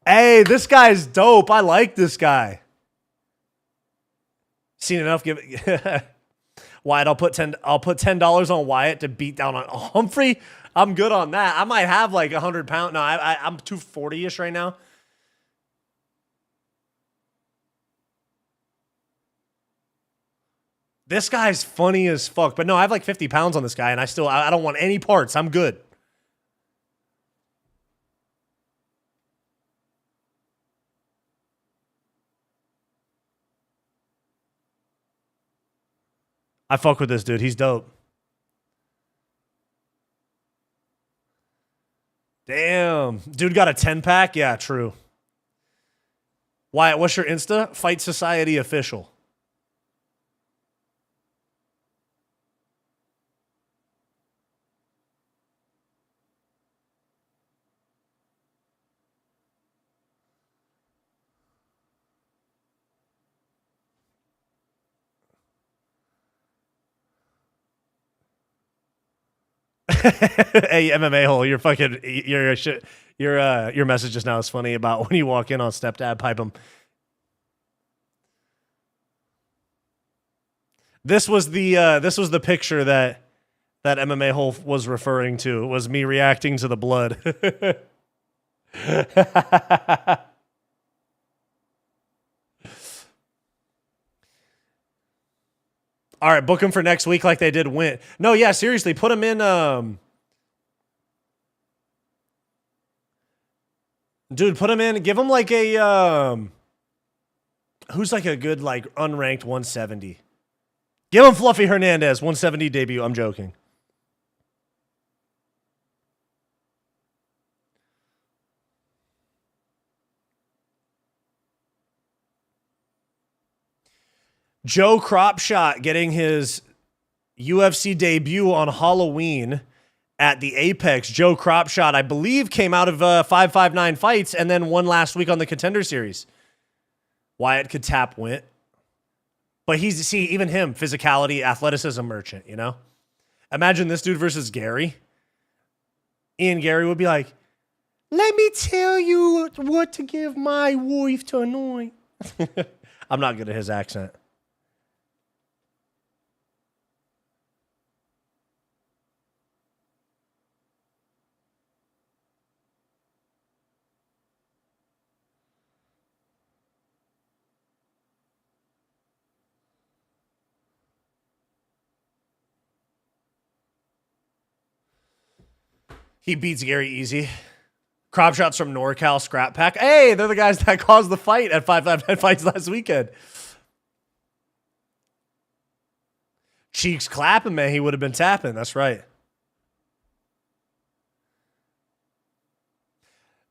Hey, this guy's dope. I like this guy. Seen enough? Give it. Wyatt, I'll put $10 on Wyatt to beat down on Humphrey. I'm good on that. I might have like 100 pounds. No, I'm 240-ish right now. This guy's funny as fuck. But no, I have like 50 pounds on this guy, and I don't want any parts. I'm good. I fuck with this dude. He's dope. Damn. Dude got a 10-pack? Yeah, true. Wyatt, what's your Insta? Fight Society Official. Hey, MMA hole, you're fucking your shit. Your message just now is funny about when you walk in on stepdad, pipe him. This was the picture that MMA hole was referring to. It was me reacting to the blood. All right, book him for next week like they did Win. No, yeah, seriously, put him in. Dude, put him in. Give him like a who's like a good like unranked 170. Give him Fluffy Hernandez 170 debut. I'm joking. Joe Cropshot getting his UFC debut on Halloween at the Apex. Joe Cropshot, I believe, came out of 559 fights and then won last week on the Contender Series. Wyatt could tap Wint. But even him, physicality, athleticism merchant, you know? Imagine this dude versus Gary. Ian Gary would be like, let me tell you what to give my wife to anoint. I'm not good at his accent. He beats Gary easy. Crop shots from NorCal Scrap Pack. Hey, they're the guys that caused the fight at 559 Fights last weekend. Cheeks clapping, man. He would have been tapping. That's right.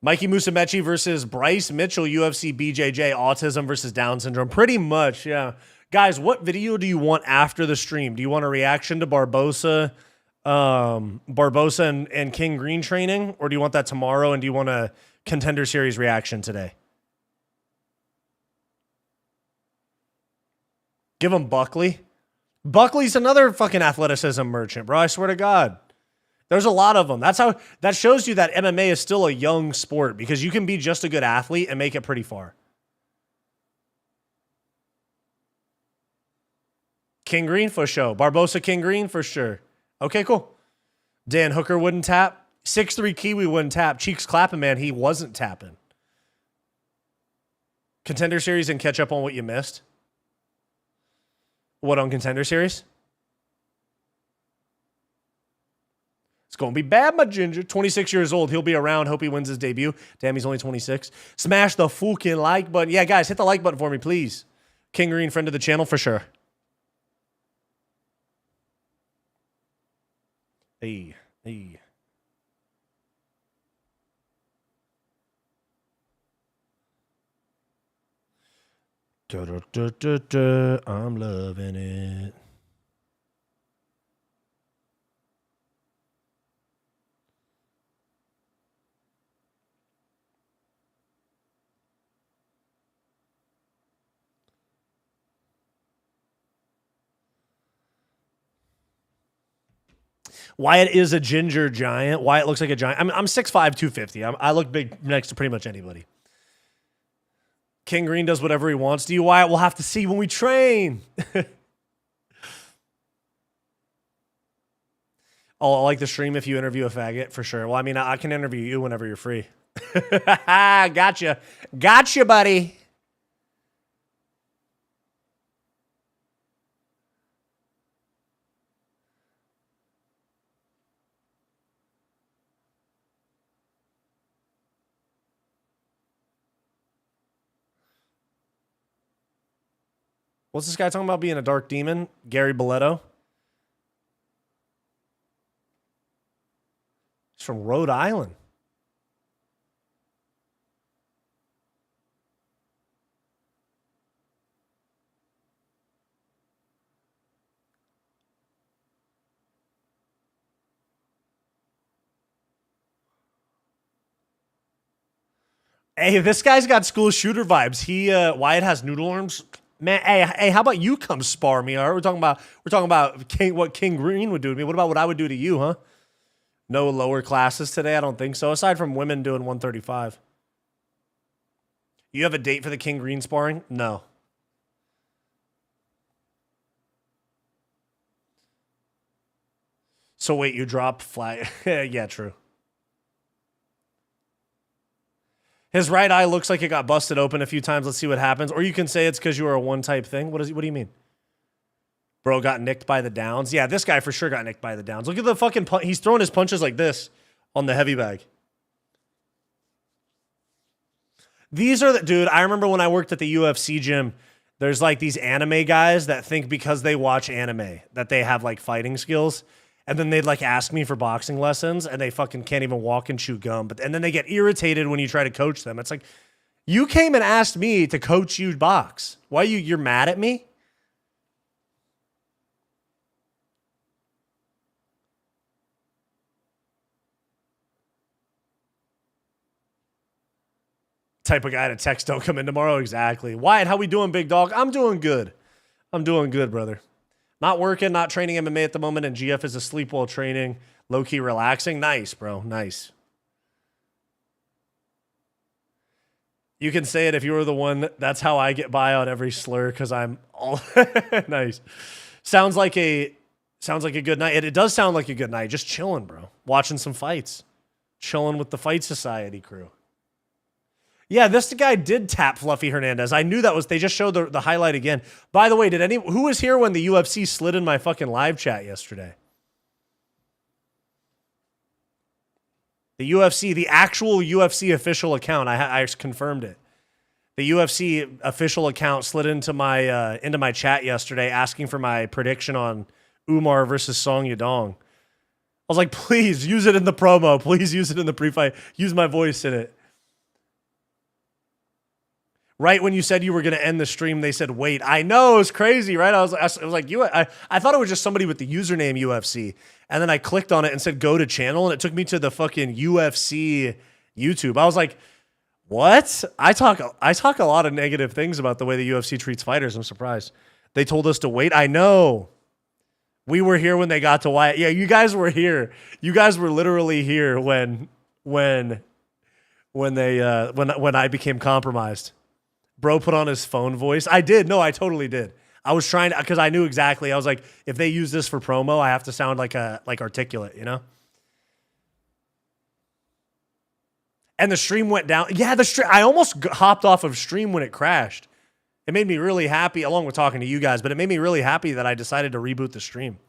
Mikey Musumeci versus Bryce Mitchell, UFC BJJ, autism versus Down syndrome. Pretty much, yeah. Guys, what video do you want after the stream? Do you want a reaction to Barbosa and King Green training, or do you want that tomorrow, and do you want a Contender Series reaction today? Give him Buckley. Buckley's another fucking athleticism merchant, bro. I swear to God. There's a lot of them. That shows you that MMA is still a young sport, because you can be just a good athlete and make it pretty far. King Green for sure. Barbosa King Green for sure. Okay, cool. Dan Hooker wouldn't tap. 6'3" Kiwi wouldn't tap. Cheeks clapping, man. He wasn't tapping. Contender Series and catch up on what you missed. What on Contender Series? It's going to be bad, my ginger. 26 years old. He'll be around. Hope he wins his debut. Damn, he's only 26. Smash the fucking like button. Yeah, guys, hit the like button for me, please. King Green, friend of the channel for sure. Hey. I'm loving it. Wyatt is a ginger giant. Wyatt looks like a giant. I'm 6'5", 250. I look big next to pretty much anybody. King Green does whatever he wants to you, Wyatt. We'll have to see when we train. Oh, I like the stream if you interview a faggot, for sure. Well, I mean, I can interview you whenever you're free. Gotcha. Gotcha, buddy. What's this guy talking about being a dark demon? Gary Boletto. He's from Rhode Island. Hey, this guy's got school shooter vibes. Wyatt has noodle arms. Man, hey, how about you come spar me? All right, we're talking about what King Green would do to me. What about what I would do to you, huh? No lower classes today? I don't think so. Aside from women doing 135. You have a date for the King Green sparring? No. So wait, you drop flag? Yeah, true. His right eye looks like it got busted open a few times. Let's see what happens. Or you can say it's because you were a one-type thing. What do you mean? Bro got nicked by the downs. Yeah, this guy for sure got nicked by the downs. Look at the fucking punch. He's throwing his punches like this on the heavy bag. These are the... Dude, I remember when I worked at the UFC gym, there's like these anime guys that think because they watch anime that they have like fighting skills. And then they'd like ask me for boxing lessons and they fucking can't even walk and chew gum. And then they get irritated when you try to coach them. It's like, you came and asked me to coach you box. Why you're mad at me? Type of guy to text, don't come in tomorrow. Exactly. Wyatt, how we doing, big dog? I'm doing good. I'm doing good, brother. Not working, not training MMA at the moment, and GF is asleep while training. Low-key relaxing. Nice, bro. Nice. You can say it if you were the one. That's how I get by on every slur because I'm all nice. Sounds like a good night. It does sound like a good night. Just chilling, bro. Watching some fights. Chilling with the Fight Society crew. Yeah, this guy did tap Fluffy Hernandez. I knew that was. They just showed the highlight again. By the way, who was here when the UFC slid in my fucking live chat yesterday? The UFC, the actual UFC official account. I confirmed it. The UFC official account slid into my chat yesterday, asking for my prediction on Umar versus Song Yadong. I was like, please use it in the promo. Please use it in the pre-fight. Use my voice in it. Right when you said you were going to end the stream, they said, wait. I know, it was crazy, right? I was like, I thought it was just somebody with the username UFC. And then I clicked on it and said, go to channel. And it took me to the fucking UFC YouTube. I was like, what? I talk a lot of negative things about the way the UFC treats fighters. I'm surprised. They told us to wait. I know. We were here when they got to Wyatt. Yeah, you guys were here. You guys were literally here when I became compromised. Bro put on his phone voice. I did. No, I totally did. I was trying to, because I knew exactly. I was like, if they use this for promo, I have to sound like articulate, you know? And the stream went down. Yeah, I almost hopped off of stream when it crashed. It made me really happy, along with talking to you guys, but it made me really happy that I decided to reboot the stream.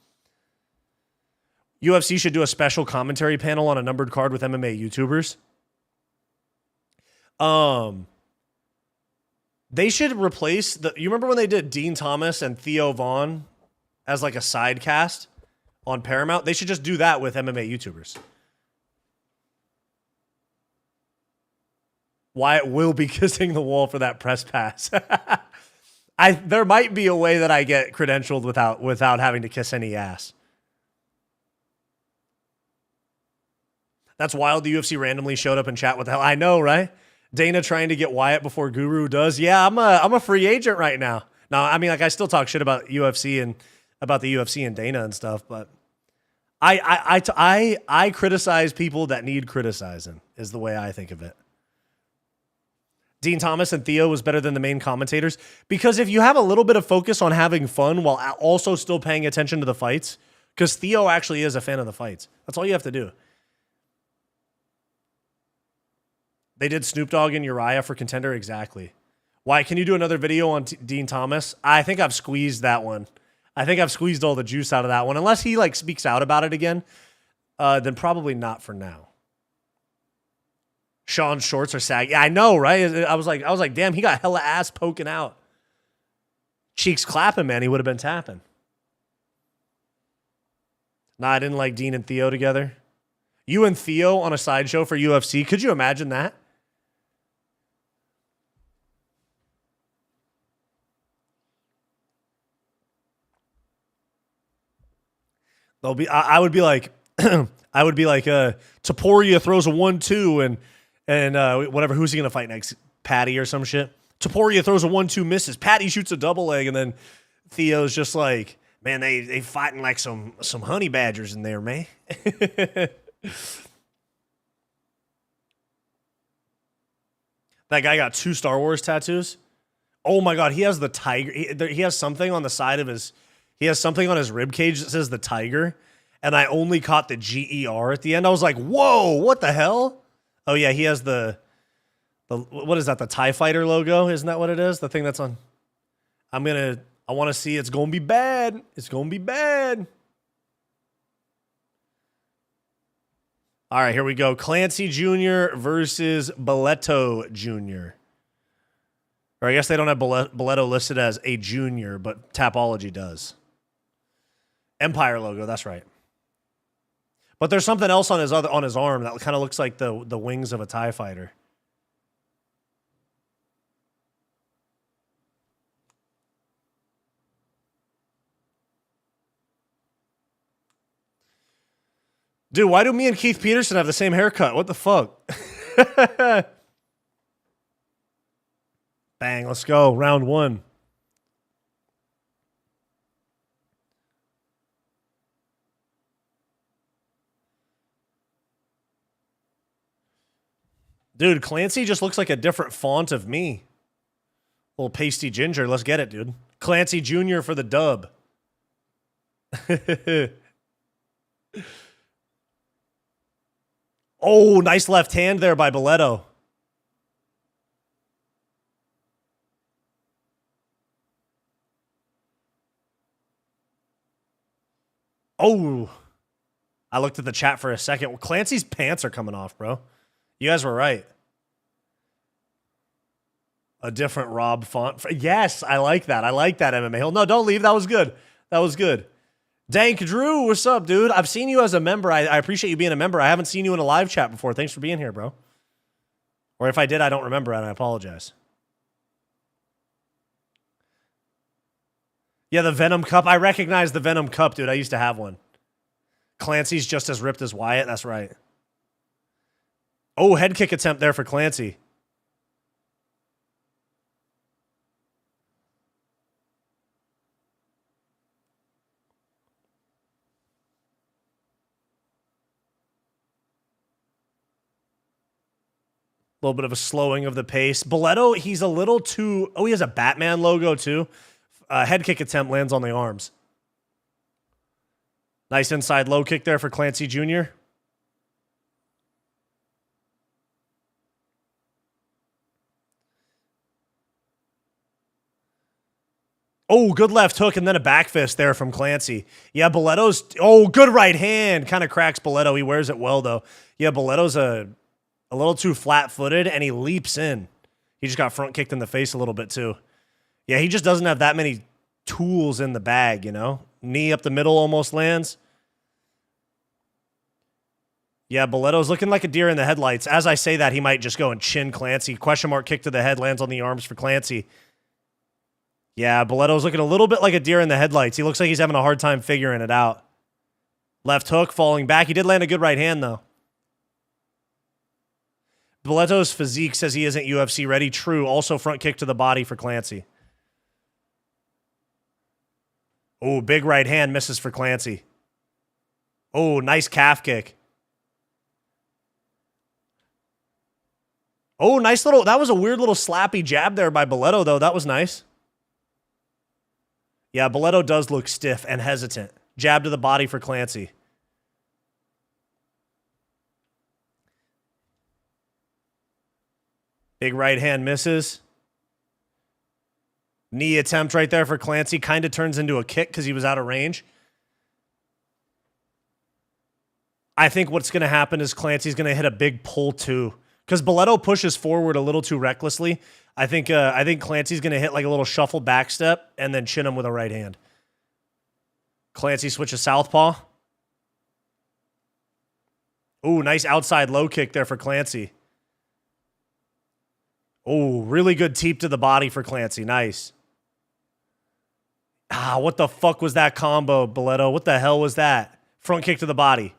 UFC should do a special commentary panel on a numbered card with MMA YouTubers. They should replace you remember when they did Dean Thomas and Theo Vaughn as like a side cast on Paramount? They should just do that with MMA YouTubers. Wyatt will be kissing the wall for that press pass. There might be a way that I get credentialed without having to kiss any ass. That's wild. The UFC randomly showed up in chat. What the hell? I know, right? Dana trying to get Wyatt before Guru does. Yeah, I'm a free agent right now. No, I mean, like, I still talk shit about UFC and about the UFC and Dana and stuff, but I criticize people that need criticizing is the way I think of it. Dean Thomas and Theo was better than the main commentators because if you have a little bit of focus on having fun while also still paying attention to the fights, because Theo actually is a fan of the fights. That's all you have to do. They did Snoop Dogg and Uriah for Contender. Exactly. Why? Can you do another video on Dean Thomas? I think I've squeezed that one. I think I've squeezed all the juice out of that one. Unless he like speaks out about it again, then probably not for now. Sean's shorts are saggy. Yeah, I know, right? I was like, damn, he got hella ass poking out. Cheeks clapping, man. He would have been tapping. Nah, I didn't like Dean and Theo together. You and Theo on a sideshow for UFC. Could you imagine that? I would be like, Taporia throws a 1-2 and whatever. Who's he gonna fight next? Patty or some shit. Taporia throws a 1-2, misses. Patty shoots a double leg, and then Theo's just like, man, they fighting like some honey badgers in there, man. That guy got 2 Star Wars tattoos. Oh my God, he has the tiger. He has something on the side of his. He has something on his rib cage that says the tiger, and I only caught the GER at the end. I was like, whoa, what the hell? Oh yeah, he has the what is that? The TIE Fighter logo? Isn't that what it is? The thing that's on. I want to see. It's gonna be bad. It's gonna be bad. All right, here we go. Clancy Jr. versus Boleto Jr. Or I guess they don't have Boleto listed as a junior, but Tapology does. Empire logo, that's right. But there's something else on his arm that kind of looks like the wings of a TIE fighter. Dude, why do me and Keith Peterson have the same haircut? What the fuck? Bang, let's go. Round 1. Dude, Clancy just looks like a different font of me. Little pasty ginger. Let's get it, dude. Clancy Jr. for the dub. Oh, nice left hand there by Boleto. Oh, I looked at the chat for a second. Well, Clancy's pants are coming off, bro. You guys were right. A different Rob font. Yes, I like that. I like that, MMA Hill. No, don't leave. That was good. That was good. Dank Drew, what's up, dude? I've seen you as a member. I appreciate you being a member. I haven't seen you in a live chat before. Thanks for being here, bro. Or if I did, I don't remember, and I apologize. Yeah, the Venom Cup. I recognize the Venom Cup, dude. I used to have one. Clancy's just as ripped as Wyatt. That's right. Oh, head kick attempt there for Clancy. A little bit of a slowing of the pace. Boleto, he's a little too... Oh, he has a Batman logo, too. Head kick attempt lands on the arms. Nice inside low kick there for Clancy Jr. Oh, good left hook and then a back fist there from Clancy. Yeah, Boleto's... Oh, good right hand. Kind of cracks Boleto. He wears it well, though. Yeah, Boleto's a little too flat-footed, and he leaps in. He just got front kicked in the face a little bit, too. Yeah, he just doesn't have that many tools in the bag, you know? Knee up the middle almost lands. Yeah, Boleto's looking like a deer in the headlights. As I say that, he might just go and chin Clancy. Question mark kick to the head, lands on the arms for Clancy. Yeah, Boleto's looking a little bit like a deer in the headlights. He looks like he's having a hard time figuring it out. Left hook, falling back. He did land a good right hand, though. Boleto's physique says he isn't UFC ready. True. Also front kick to the body for Clancy. Oh, big right hand misses for Clancy. Oh, nice calf kick. Oh, nice little... That was a weird little slappy jab there by Boleto, though. That was nice. Yeah, Boleto does look stiff and hesitant. Jab to the body for Clancy. Big right hand misses. Knee attempt right there for Clancy. Kind of turns into a kick because he was out of range. I think what's going to happen is Clancy's going to hit a big pull too. Because Boleto pushes forward a little too recklessly. I think Clancy's going to hit like a little shuffle back step and then chin him with a right hand. Clancy switches southpaw. Ooh, nice outside low kick there for Clancy. Oh, really good teep to the body for Clancy. Nice. Ah, what the fuck was that combo, Boleto? What the hell was that? Front kick to the body.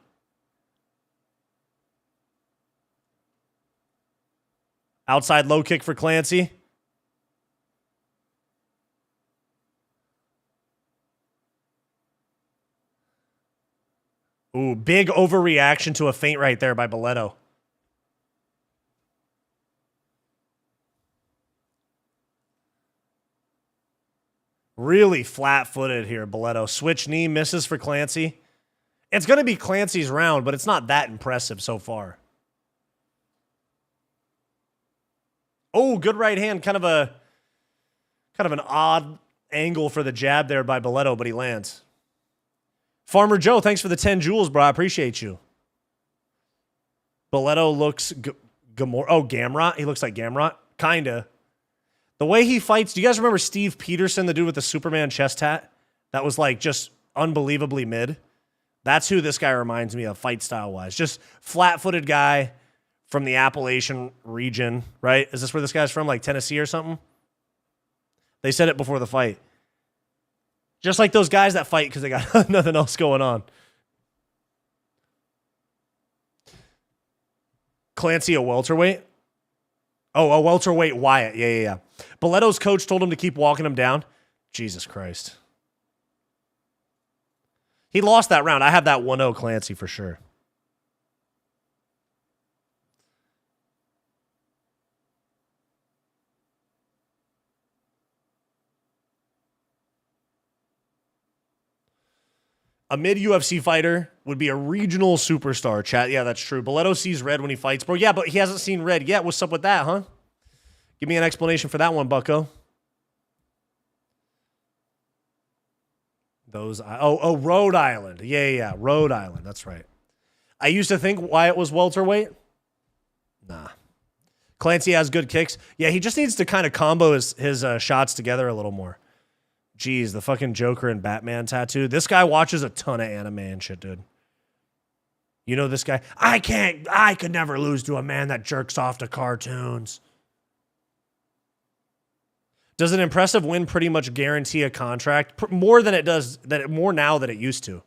Outside low kick for Clancy. Ooh, big overreaction to a feint right there by Boleto. Really flat-footed here, Boleto. Switch knee misses for Clancy. It's going to be Clancy's round, but it's not that impressive so far. Oh, good right hand. Kind of an odd angle for the jab there by Boleto, but he lands. Farmer Joe, thanks for the 10 jewels, bro. I appreciate you. Boleto looks Gamrot. He looks like Gamrot. Kinda. The way he fights, do you guys remember Steve Peterson, the dude with the Superman chest tat? That was like just unbelievably mid. That's who this guy reminds me of fight style-wise. Just flat-footed guy from the Appalachian region, right? Is this where this guy's from, like Tennessee or something? They said it before the fight. Just like those guys that fight because they got nothing else going on. Clancy a welterweight? Oh, a welterweight Wyatt. Yeah. Boletto's coach told him to keep walking him down. Jesus Christ. He lost that round. I have that 1-0 Clancy for sure. A mid-UFC fighter would be a regional superstar, chat. Yeah, that's true. Boletto sees red when he fights. Bro, yeah, but he hasn't seen red yet. What's up with that, huh? Give me an explanation for that one, bucko. Rhode Island. Yeah. Rhode Island. That's right. I used to think Wyatt was welterweight. Nah. Clancy has good kicks. Yeah, he just needs to kind of combo his shots together a little more. Jeez, the fucking Joker and Batman tattoo. This guy watches a ton of anime and shit, dude. You know this guy? I could never lose to a man that jerks off to cartoons. Does an impressive win pretty much guarantee a contract? More than it does, more now than it used to.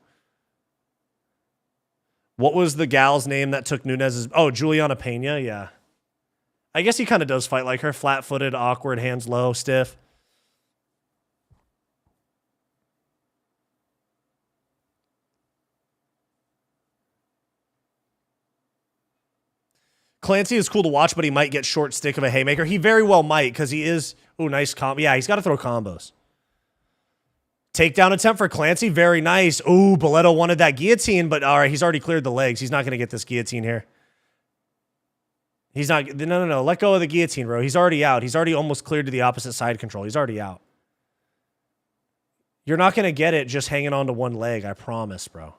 What was the gal's name that took Nunez's? Oh, Juliana Pena, yeah. I guess he kind of does fight like her. Flat-footed, awkward, hands low, stiff. Clancy is cool to watch, but he might get short stick of a haymaker. He very well might, because he is... Ooh, nice combo. Yeah, he's got to throw combos. Takedown attempt for Clancy. Very nice. Ooh, Boletto wanted that guillotine, but all right, he's already cleared the legs. He's not going to get this guillotine here. He's not... No. Let go of the guillotine, bro. He's already out. He's already almost cleared to the opposite side control. He's already out. You're not going to get it just hanging on to one leg, I promise, bro.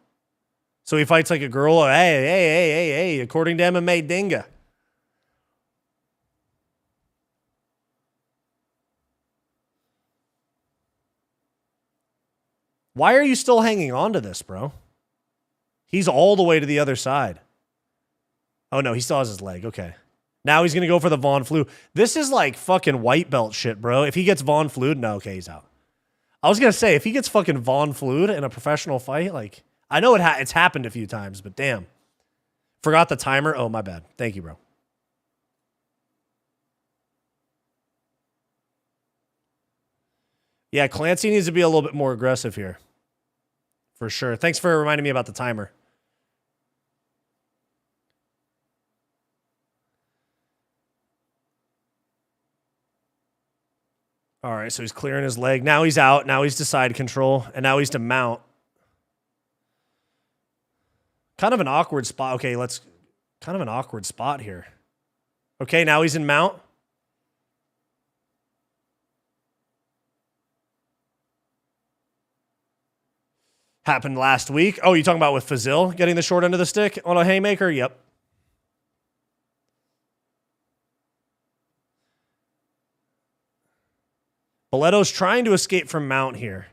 So he fights like a girl. Hey, according to MMA Dinga. Why are you still hanging on to this, bro? He's all the way to the other side. Oh, no, he still has his leg. Okay. Now he's going to go for the Von Flue. This is like fucking white belt shit, bro. If he gets Von Flued, no, okay, he's out. I was going to say, if he gets fucking Von Flued in a professional fight, like, I know it's happened a few times, but damn. Forgot the timer. Oh, my bad. Thank you, bro. Yeah, Clancy needs to be a little bit more aggressive here. For sure. Thanks for reminding me about the timer. All right, so he's clearing his leg. Now he's out. Now he's to side control. And now he's to mount. Kind of an awkward spot. Okay, kind of an awkward spot here. Okay, now he's in mount. Happened last week. Oh, you talking about with Fazil getting the short end of the stick on a haymaker? Yep. Boletto's trying to escape from mount here.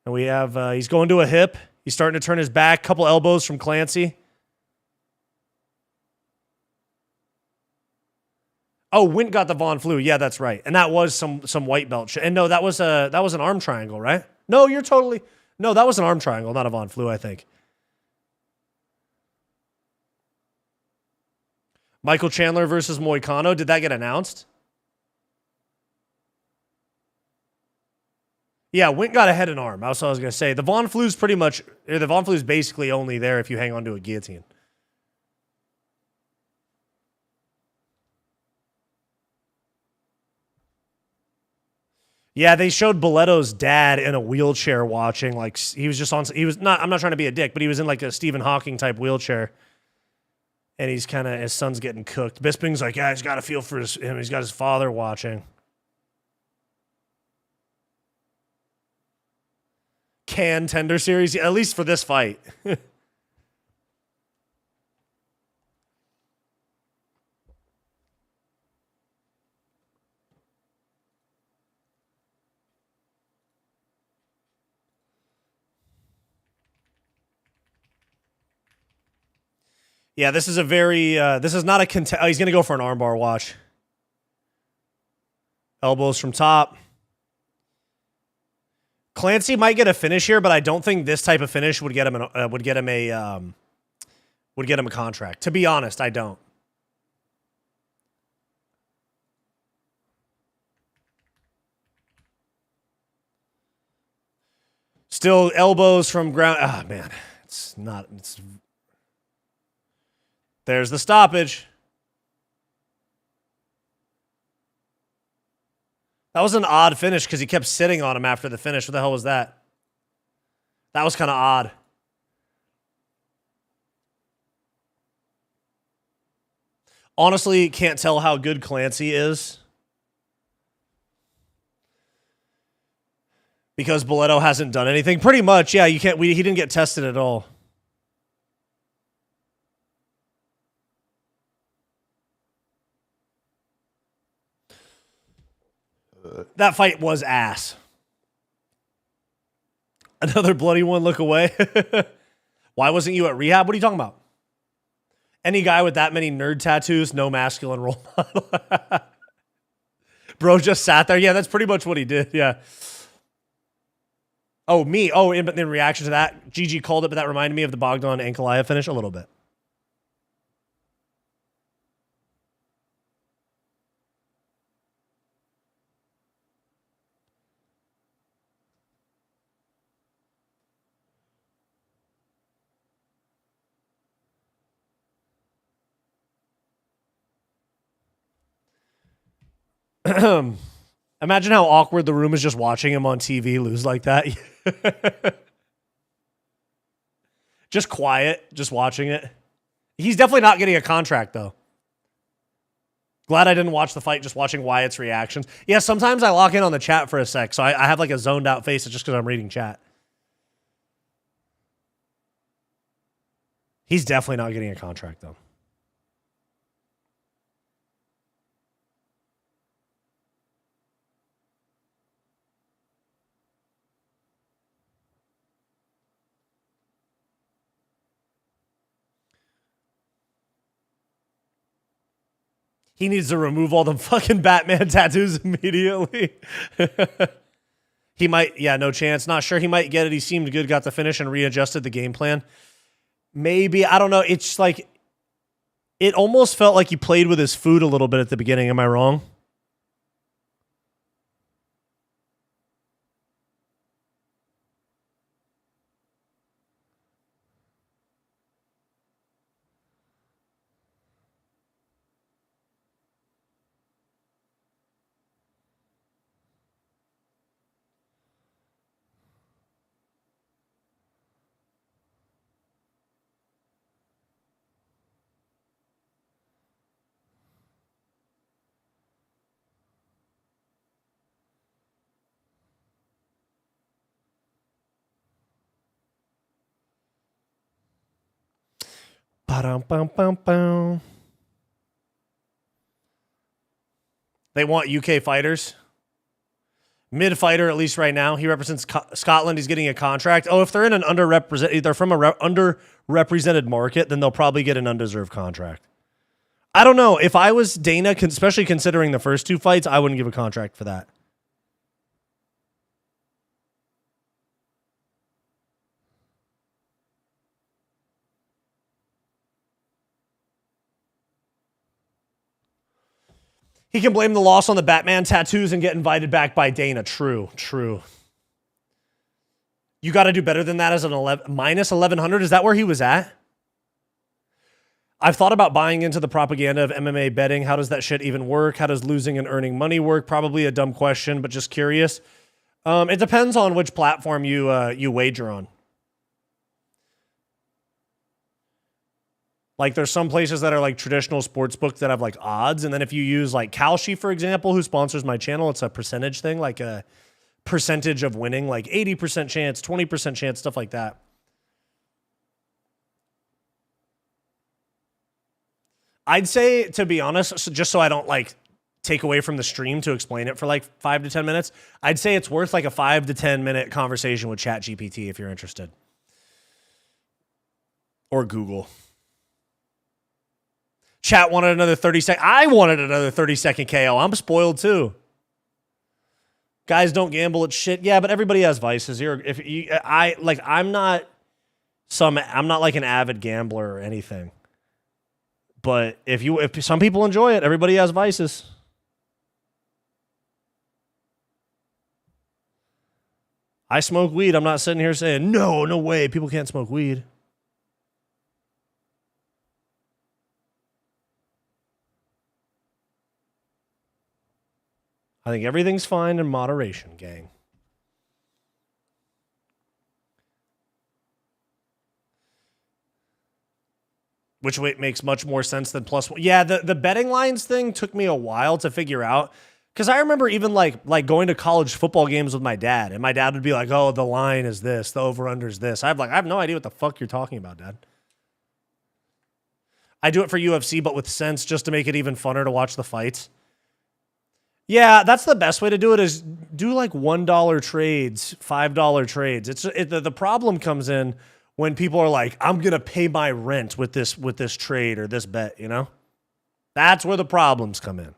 And we have, he's going to a hip. He's starting to turn his back. Couple elbows from Clancy. Oh, Wint got the Von Flue. Yeah, that's right. And that was some white belt shit. And no, that was an arm triangle, right? No, you're totally... No, that was an arm triangle, not a Von Flue, I think. Michael Chandler versus Moicano. Did that get announced? Yeah, Wint got a head and arm. That's what I was going to say. The Von Flue's pretty much... The Von Flue's basically only there if you hang on to a guillotine. Yeah, they showed Boletto's dad in a wheelchair watching. Like, he was just on... He was not... I'm not trying to be a dick, but he was in like a Stephen Hawking type wheelchair. And he's kind of... His son's getting cooked. Bisping's like, yeah, he's got to feel for him. He's got his father watching. Contender Series? Yeah, at least for this fight. Yeah, this is a very... this is not a... Oh, he's going to go for an armbar, watch. Elbows from top. Clancy might get a finish here, but I don't think this type of finish would get him a contract. To be honest, I don't. Still elbows from ground. Ah, man. It's not. There's the stoppage. That was an odd finish because he kept sitting on him after the finish. What the hell was that? That was kind of odd. Honestly, can't tell how good Clancy is. Because Boleto hasn't done anything. Pretty much, yeah, you can't. He didn't get tested at all. That fight was ass. Another bloody one look away. Why wasn't you at rehab? What are you talking about? Any guy with that many nerd tattoos, no masculine role model. Bro just sat there. Yeah, that's pretty much what he did. Yeah. Oh, me. Oh, in reaction to that, GG called it, but that reminded me of the Bogdan Ankalaev finish a little bit. Imagine how awkward the room is just watching him on TV lose like that. Just quiet, just watching it. He's definitely not getting a contract, though. Glad I didn't watch the fight, just watching Wyatt's reactions. Yeah, sometimes I lock in on the chat for a sec, so I have like a zoned out face just because I'm reading chat. He's definitely not getting a contract, though. He needs to remove all the fucking Batman tattoos immediately. He might, yeah, no chance. Not sure. He might get it. He seemed good, got the finish, and readjusted the game plan. Maybe, I don't know. It's like, it almost felt like he played with his food a little bit at the beginning. Am I wrong? They want UK fighters. Mid fighter, at least right now. He represents Scotland. He's getting a contract. Oh, if they're in an they're from a underrepresented market, then they'll probably get an undeserved contract. I don't know. If I was Dana, especially considering the first two fights, I wouldn't give a contract for that. He can blame the loss on the Batman tattoos and get invited back by Dana. True, true. You got to do better than that as an minus 1,100. Is that where he was at? I've thought about buying into the propaganda of MMA betting. How does that shit even work? How does losing and earning money work? Probably a dumb question, but just curious. It depends on which platform you wager on. Like, there's some places that are like traditional sports books that have like odds. And then if you use like Kalshi, for example, who sponsors my channel, it's a percentage thing, like a percentage of winning, like 80% chance, 20% chance, stuff like that. I'd say, to be honest, so just so I don't like take away from the stream to explain it for like 5 to 10 minutes, I'd say it's worth like a 5 to 10 minute conversation with ChatGPT if you're interested. Or Google. Chat wanted another 30-second. I wanted another 30-second KO. I'm spoiled too. Guys don't gamble at shit. Yeah, but everybody has vices. I'm not like an avid gambler or anything. But if some people enjoy it, everybody has vices. I smoke weed. I'm not sitting here saying, no, no way. People can't smoke weed. I think everything's fine in moderation, gang. Which makes much more sense than +1. Yeah, the betting lines thing took me a while to figure out. Because I remember even like going to college football games with my dad. And my dad would be like, oh, the line is this. The over-under is this. I have no idea what the fuck you're talking about, Dad. I do it for UFC, but with sense, just to make it even funner to watch the fights. Yeah, that's the best way to do it, is do like $1 trades, $5 trades. The problem comes in when people are like, I'm going to pay my rent with this trade or this bet, you know? That's where the problems come in.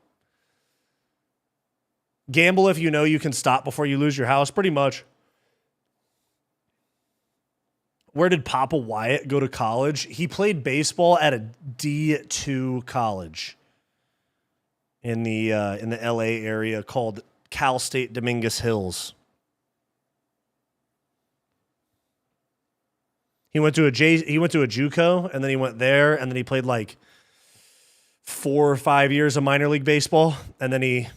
Gamble if you know you can stop before you lose your house, pretty much. Where did Papa Wyatt go to college? He played baseball at a D2 college in the LA area called Cal State Dominguez Hills. He went to a JUCO, and then he went there, and then he played like 4 or 5 years of minor league baseball, and then he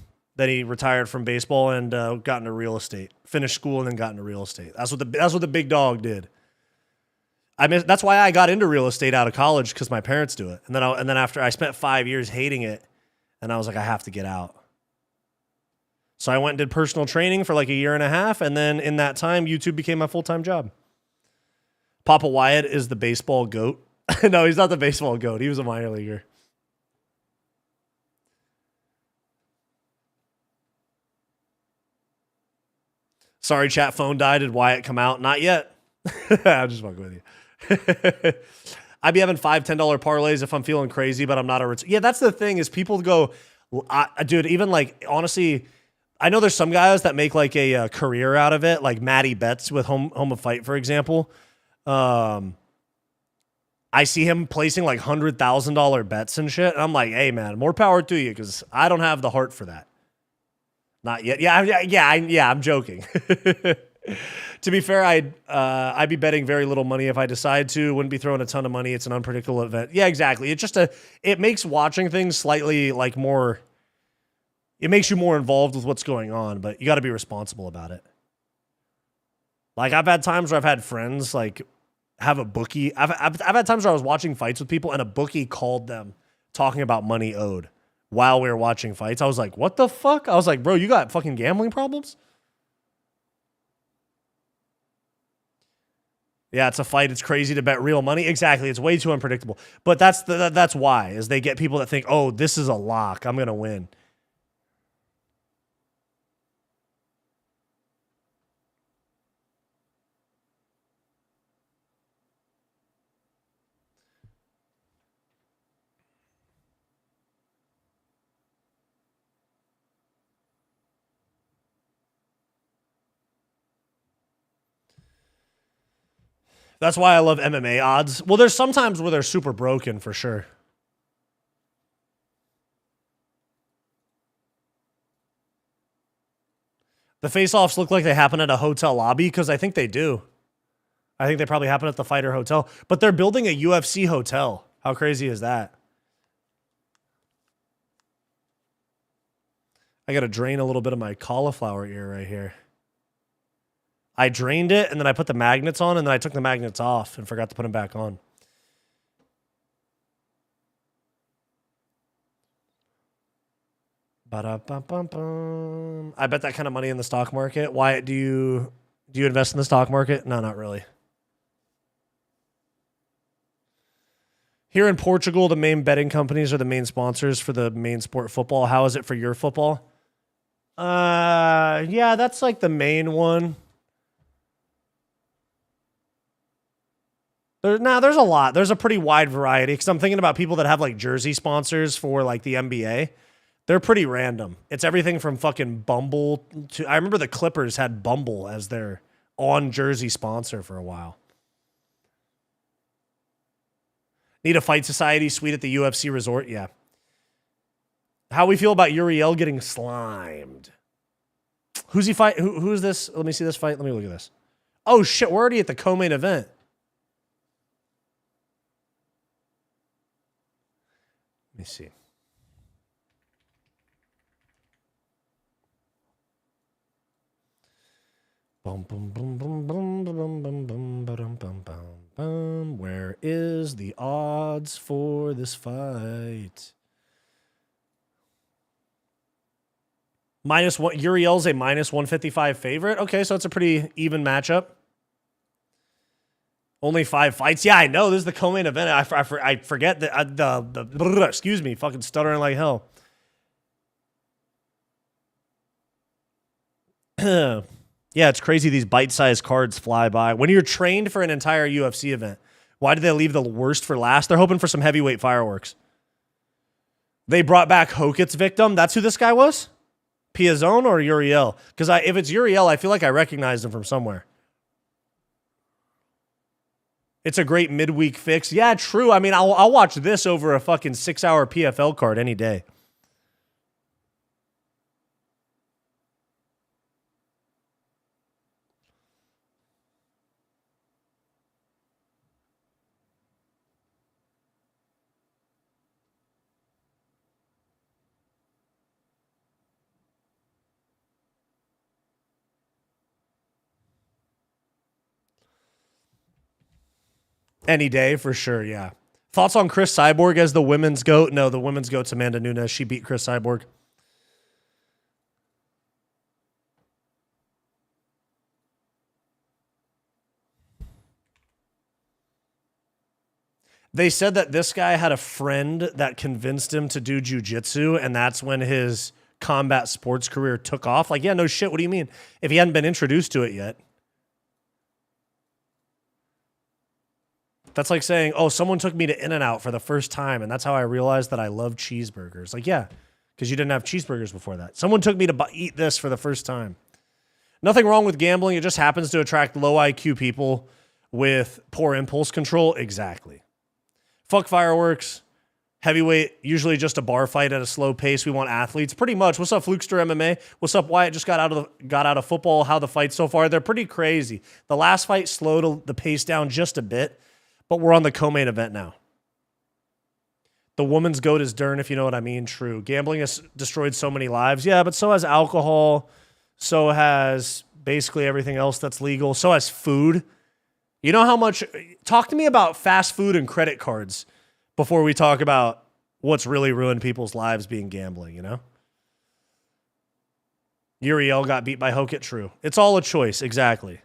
retired from baseball and got into real estate. Finished school and then got into real estate. That's what the big dog did. That's why I got into real estate out of college, because my parents do it. And then after I spent 5 years hating it, and I was like, I have to get out. So I went and did personal training for like a year and a half, and then in that time, YouTube became my full-time job. Papa Wyatt is the baseball goat. No, he's not the baseball goat. He was a minor leaguer. Sorry, chat, phone died. Did Wyatt come out? Not yet. I'm just fucking with you. I'd be having $5, $10 parlays if I'm feeling crazy, but I'm not a... Yeah, that's the thing, is people go... dude, even like, honestly... I know there's some guys that make like a career out of it, like Matty Betts with Home of Fight, for example. I see him placing like $100,000 bets and shit. And I'm like, hey man, more power to you, because I don't have the heart for that. Not yet. Yeah. I'm joking. To be fair, I'd be betting very little money if I decide to. Wouldn't be throwing a ton of money. It's an unpredictable event. Yeah, exactly. It's just it makes watching things slightly like more. It makes you more involved with what's going on, but you got to be responsible about it. Like, I've had times where I've had friends like have a bookie. I've had times where I was watching fights with people and a bookie called them talking about money owed while we were watching fights. I was like, what the fuck? I was like, bro, you got fucking gambling problems? Yeah, it's a fight. It's crazy to bet real money. Exactly. It's way too unpredictable. But that's why, is they get people that think, oh, this is a lock, I'm going to win. That's why I love MMA odds. Well, there's sometimes where they're super broken, for sure. The face-offs look like they happen at a hotel lobby, because I think they do. I think they probably happen at the Fighter Hotel. But they're building a UFC hotel. How crazy is that? I got to drain a little bit of my cauliflower ear right here. I drained it, and then I put the magnets on, and then I took the magnets off and forgot to put them back on. Ba-da-bum-bum-bum. I bet that kind of money in the stock market. Wyatt, do you invest in the stock market? No, not really. Here in Portugal, the main betting companies are the main sponsors for the main sport, football. How is it for your football? Yeah, that's like the main one. There's a lot. There's a pretty wide variety, because I'm thinking about people that have like jersey sponsors for like the NBA. They're pretty random. It's everything from fucking Bumble to... I remember the Clippers had Bumble as their on-jersey sponsor for a while. Need a Fight Society suite at the UFC resort? Yeah. How we feel about Uriel getting slimed? Who's he fight? Who's this? Let me see this fight. Let me look at this. Oh shit, we're already at the co-main event. Let me see. Where is the odds for this fight? -1. Uriel's a -155 favorite. Okay, so it's a pretty even matchup. Only 5 fights. Yeah, I know. This is the co-main event. I forget that the excuse me, fucking stuttering like hell. Yeah, it's crazy these bite-sized cards fly by. When you're trained for an entire UFC event, why did they leave the worst for last? They're hoping for some heavyweight fireworks. They brought back Hoket's victim. That's who this guy was? Piazon or Uriel? Because if it's Uriel, I feel like I recognized him from somewhere. It's a great midweek fix. Yeah, true. I mean, I'll watch this over a fucking 6-hour PFL card any day. Any day, for sure, yeah. Thoughts on Chris Cyborg as the women's GOAT? No, the women's GOAT's Amanda Nunes. She beat Chris Cyborg. They said that this guy had a friend that convinced him to do jiu-jitsu, and that's when his combat sports career took off. Like, yeah, no shit, what do you mean? If he hadn't been introduced to it yet. That's like saying, oh, someone took me to In-N-Out for the first time, and that's how I realized that I love cheeseburgers. Like, yeah, because you didn't have cheeseburgers before that. Someone took me to eat this for the first time. Nothing wrong with gambling. It just happens to attract low IQ people with poor impulse control. Exactly. Fuck fireworks. Heavyweight, usually just a bar fight at a slow pace. We want athletes. Pretty much. What's up, Flukester MMA? What's up, Wyatt? Just got out of football. How the fights so far? They're pretty crazy. The last fight slowed the pace down just a bit, but we're on the co-main event now. The woman's GOAT is Dern, if you know what I mean. True. Gambling has destroyed so many lives. Yeah, but so has alcohol. So has basically everything else that's legal. So has food. You know how much... Talk to me about fast food and credit cards before we talk about what's really ruined people's lives being gambling, you know? Uriel got beat by Hoket. True. It's all a choice. Exactly.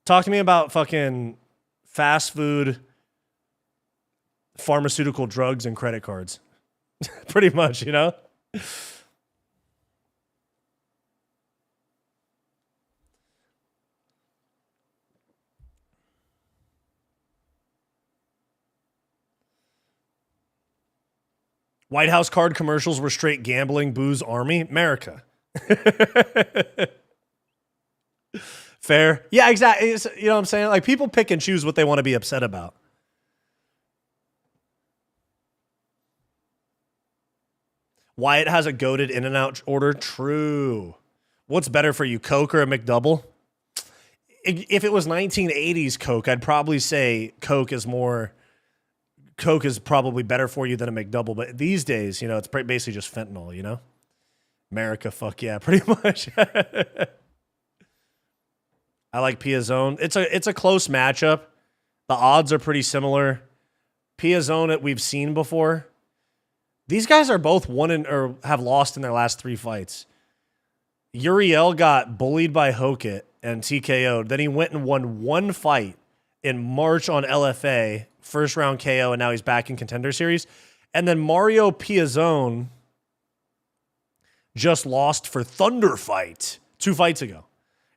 Talk to me about fucking fast food, pharmaceutical drugs, and credit cards. Pretty much, you know? White House card commercials were straight gambling, booze, army. America. Fair. Yeah, exactly. You know what I'm saying? Like, people pick and choose what they want to be upset about. Wyatt has a goated In-N-Out order. True. What's better for you, Coke or a McDouble? If it was 1980s Coke, I'd probably say Coke is probably better for you than a McDouble. But these days, you know, it's basically just fentanyl, you know? America, fuck yeah, pretty much. I like Piazon. It's a close matchup. The odds are pretty similar. Piazon that we've seen before. These guys are both or have lost in their last 3 fights. Uriel got bullied by Hoket and TKO'd. Then he went and won 1 fight in March on LFA, first round KO, and now he's back in Contender Series. And then Mario Piazon just lost for Thunder Fight 2 fights ago.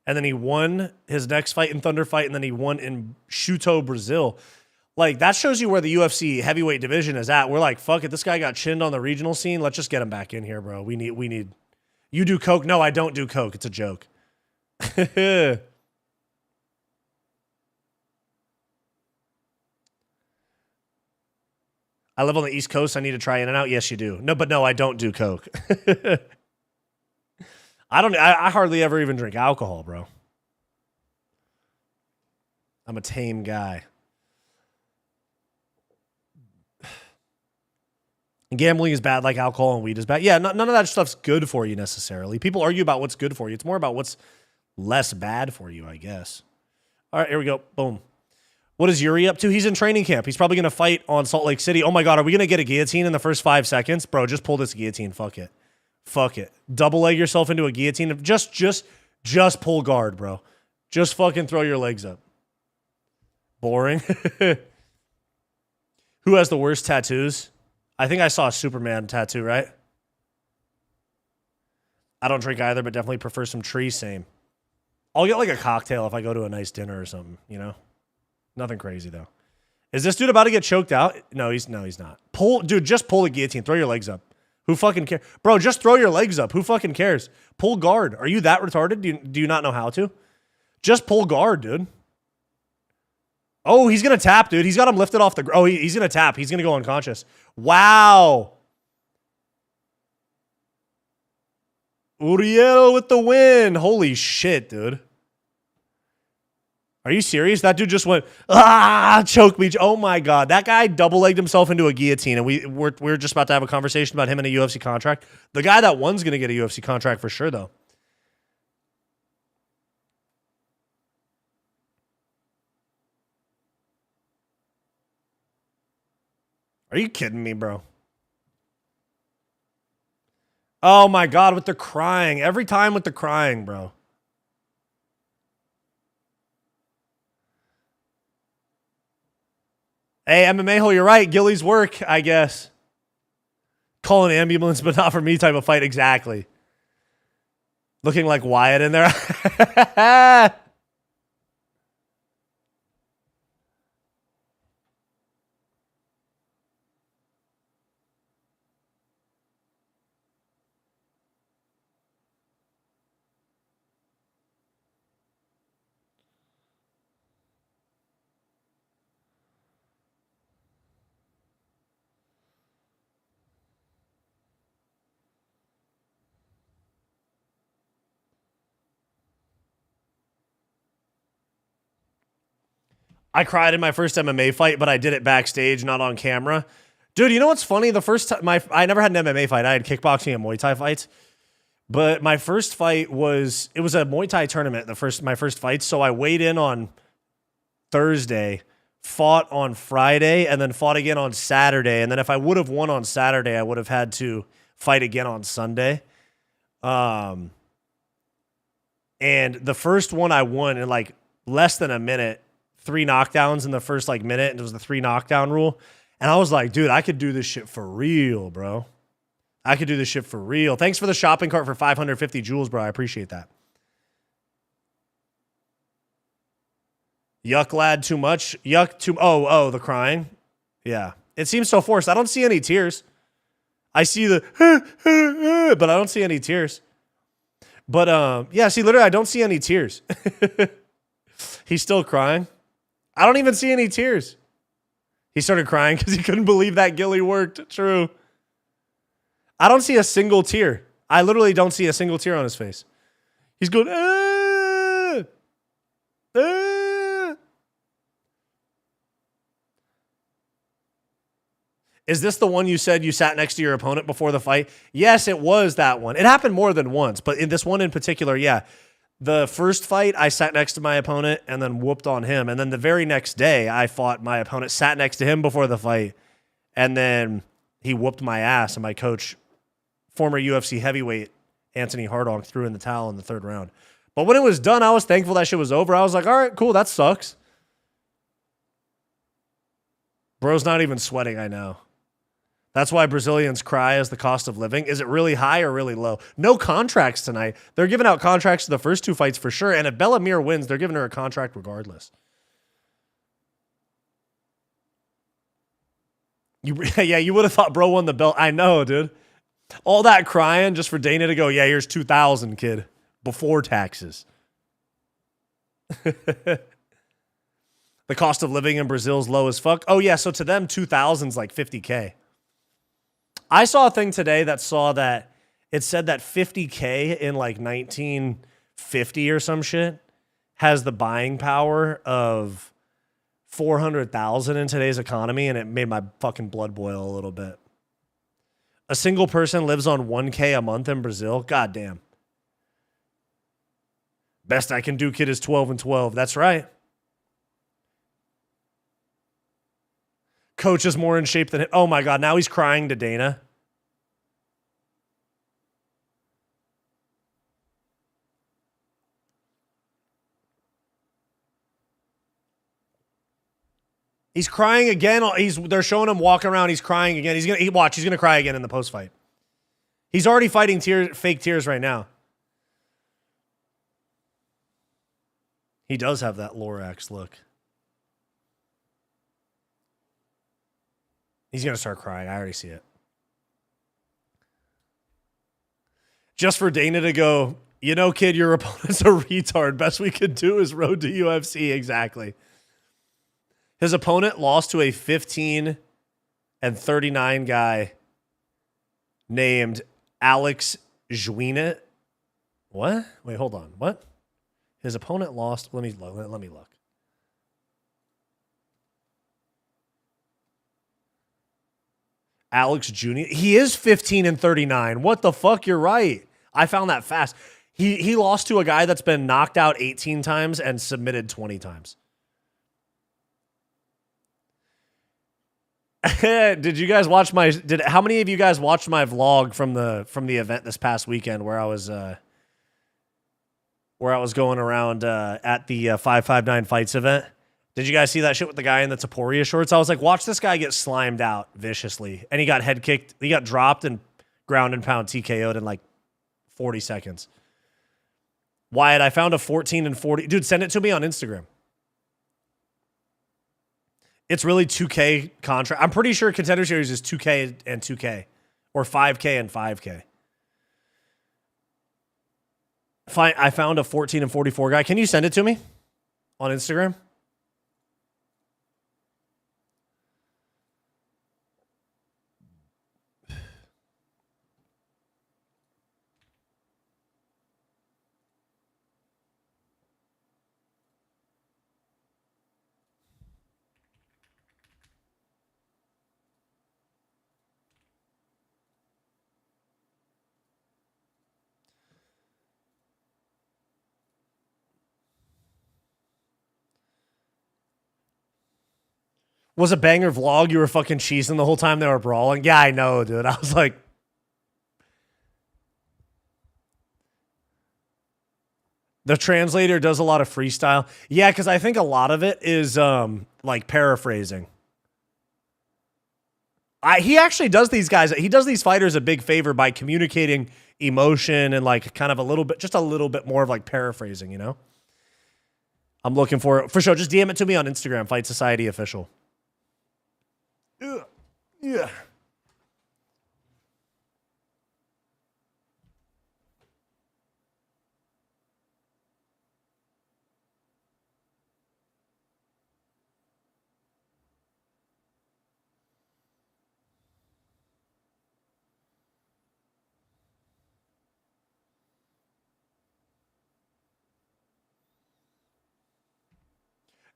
And then he won his next fight in Thunder Fight, and then he won in Shuto, Brazil. Like, that shows you where the UFC heavyweight division is at. We're like, fuck it, this guy got chinned on the regional scene. Let's just get him back in here, bro. We need. You do Coke? No, I don't do Coke. It's a joke. I live on the East Coast. I need to try In-N-Out. Yes, you do. No, I don't do Coke. I hardly ever even drink alcohol, bro. I'm a tame guy. Gambling is bad like alcohol and weed is bad. Yeah, none of that stuff's good for you necessarily. People argue about what's good for you. It's more about what's less bad for you, I guess. All right, here we go. Boom. What is Yuri up to? He's in training camp. He's probably going to fight on Salt Lake City. Oh my God, are we going to get a guillotine in the first 5 seconds? Bro, just pull this guillotine. Fuck it. Fuck it. Double leg yourself into a guillotine. Just pull guard, bro. Just fucking throw your legs up. Boring. Who has the worst tattoos? I think I saw a Superman tattoo, right? I don't drink either, but definitely prefer some tree. Same. I'll get like a cocktail if I go to a nice dinner or something, you know? Nothing crazy though. Is this dude about to get choked out? No, he's not. Just pull the guillotine. Throw your legs up. Who fucking cares? Bro, just throw your legs up. Who fucking cares? Pull guard. Are you that retarded? Do you not know how to? Just pull guard, dude. Oh, he's going to tap, dude. He's got him lifted off the ground. Oh, he's going to tap. He's going to go unconscious. Wow. Uriel with the win. Holy shit, dude. Are you serious? That dude just went, choke me. Oh my God. That guy double-legged himself into a guillotine, and we're just about to have a conversation about him and a UFC contract. The guy that won's going to get a UFC contract for sure, though. Are you kidding me, bro? Oh my God, with the crying. Every time with the crying, bro. Hey, MMA hole, you're right. Gilly's work, I guess. Call an ambulance, but not for me type of fight. Exactly. Looking like Wyatt in there. I cried in my first MMA fight, but I did it backstage, not on camera. Dude, you know what's funny? The first time I never had an MMA fight. I had kickboxing and Muay Thai fights. But my first fight was a Muay Thai tournament, my first fight. So I weighed in on Thursday, fought on Friday, and then fought again on Saturday. And then if I would have won on Saturday, I would have had to fight again on Sunday. And the first one I won in like less than a minute. 3 knockdowns in the first like minute, and it was the 3 knockdown rule. And I was like, dude, I could do this shit for real, bro. I could do this shit for real. Thanks for the shopping cart for 550 jewels, bro. I appreciate that. Yuck, lad, too much. Yuck, too. Oh, the crying. Yeah. It seems so forced. I don't see any tears. I see the, but I don't see any tears. But, yeah, see, literally, I don't see any tears. He's still crying. I don't even see any tears. He started crying because he couldn't believe that Gilly worked. True. I don't see a single tear. I literally don't see a single tear on his face. He's going, Is this the one you said you sat next to your opponent before the fight? Yes, it was that one. It happened more than once, but in this one in particular, yeah. The first fight, I sat next to my opponent and then whooped on him. And then the very next day, I fought my opponent, sat next to him before the fight, and then he whooped my ass. And my coach, former UFC heavyweight Anthony Hardong, threw in the towel in the 3rd round. But when it was done, I was thankful that shit was over. I was like, all right, cool, that sucks. Bro's not even sweating, I know. That's why Brazilians cry as the cost of living. Is it really high or really low? No contracts tonight. They're giving out contracts to the first 2 fights for sure. And if Bella Mir wins, they're giving her a contract regardless. Yeah, you would have thought bro won the belt. I know, dude. All that crying just for Dana to go, yeah, here's 2,000, kid, before taxes. The cost of living in Brazil is low as fuck. Oh, yeah, so to them, 2,000 is like $50K. I saw a thing today that saw that it said that 50K in like 1950 or some shit has the buying power of 400,000 in today's economy, and it made my fucking blood boil a little bit. A single person lives on 1K a month in Brazil. God damn. Best I can do, kid, is 12 and 12. That's right. Coach is more in shape than him. Oh my God, now he's crying to Dana. He's crying again. They're showing him walking around. He's crying again. He's gonna cry again in the post fight. He's already fighting fake tears right now. He does have that Lorax look. He's gonna start crying. I already see it. Just for Dana to go, you know, kid, your opponent's a retard. Best we could do is road to UFC. Exactly. His opponent lost to a 15 and 39 guy named Alex Apodaca. What? Wait, hold on. What? His opponent lost. Let me look. Alex Jr. He is 15 and 39. What the fuck? You're right. I found that fast. He lost to a guy that's been knocked out 18 times and submitted 20 times. Did you guys watch how many of you guys watched my vlog from the event this past weekend where I was going around at the 559 Fights event? Did you guys see that shit with the guy in the Taporia shorts? I was like, watch this guy get slimed out viciously. And he got head kicked. He got dropped and ground and pound TKO'd in like 40 seconds. Wyatt, I found a 14 and 40. Dude, send it to me on Instagram. It's really 2K contract. I'm pretty sure Contender Series is 2K and 2K. Or 5K and 5K. Fine, I found a 14 and 44 guy. Can you send it to me on Instagram? Was a banger vlog. You were fucking cheesing the whole time they were brawling. Yeah, I know, dude. I was like, the translator does a lot of freestyle. Yeah, because I think a lot of it is like paraphrasing. He actually does these guys. He does these fighters a big favor by communicating emotion and like kind of just a little bit more of like paraphrasing, you know? I'm looking for it. For sure, just DM it to me on Instagram, Fight Society Official. Yeah.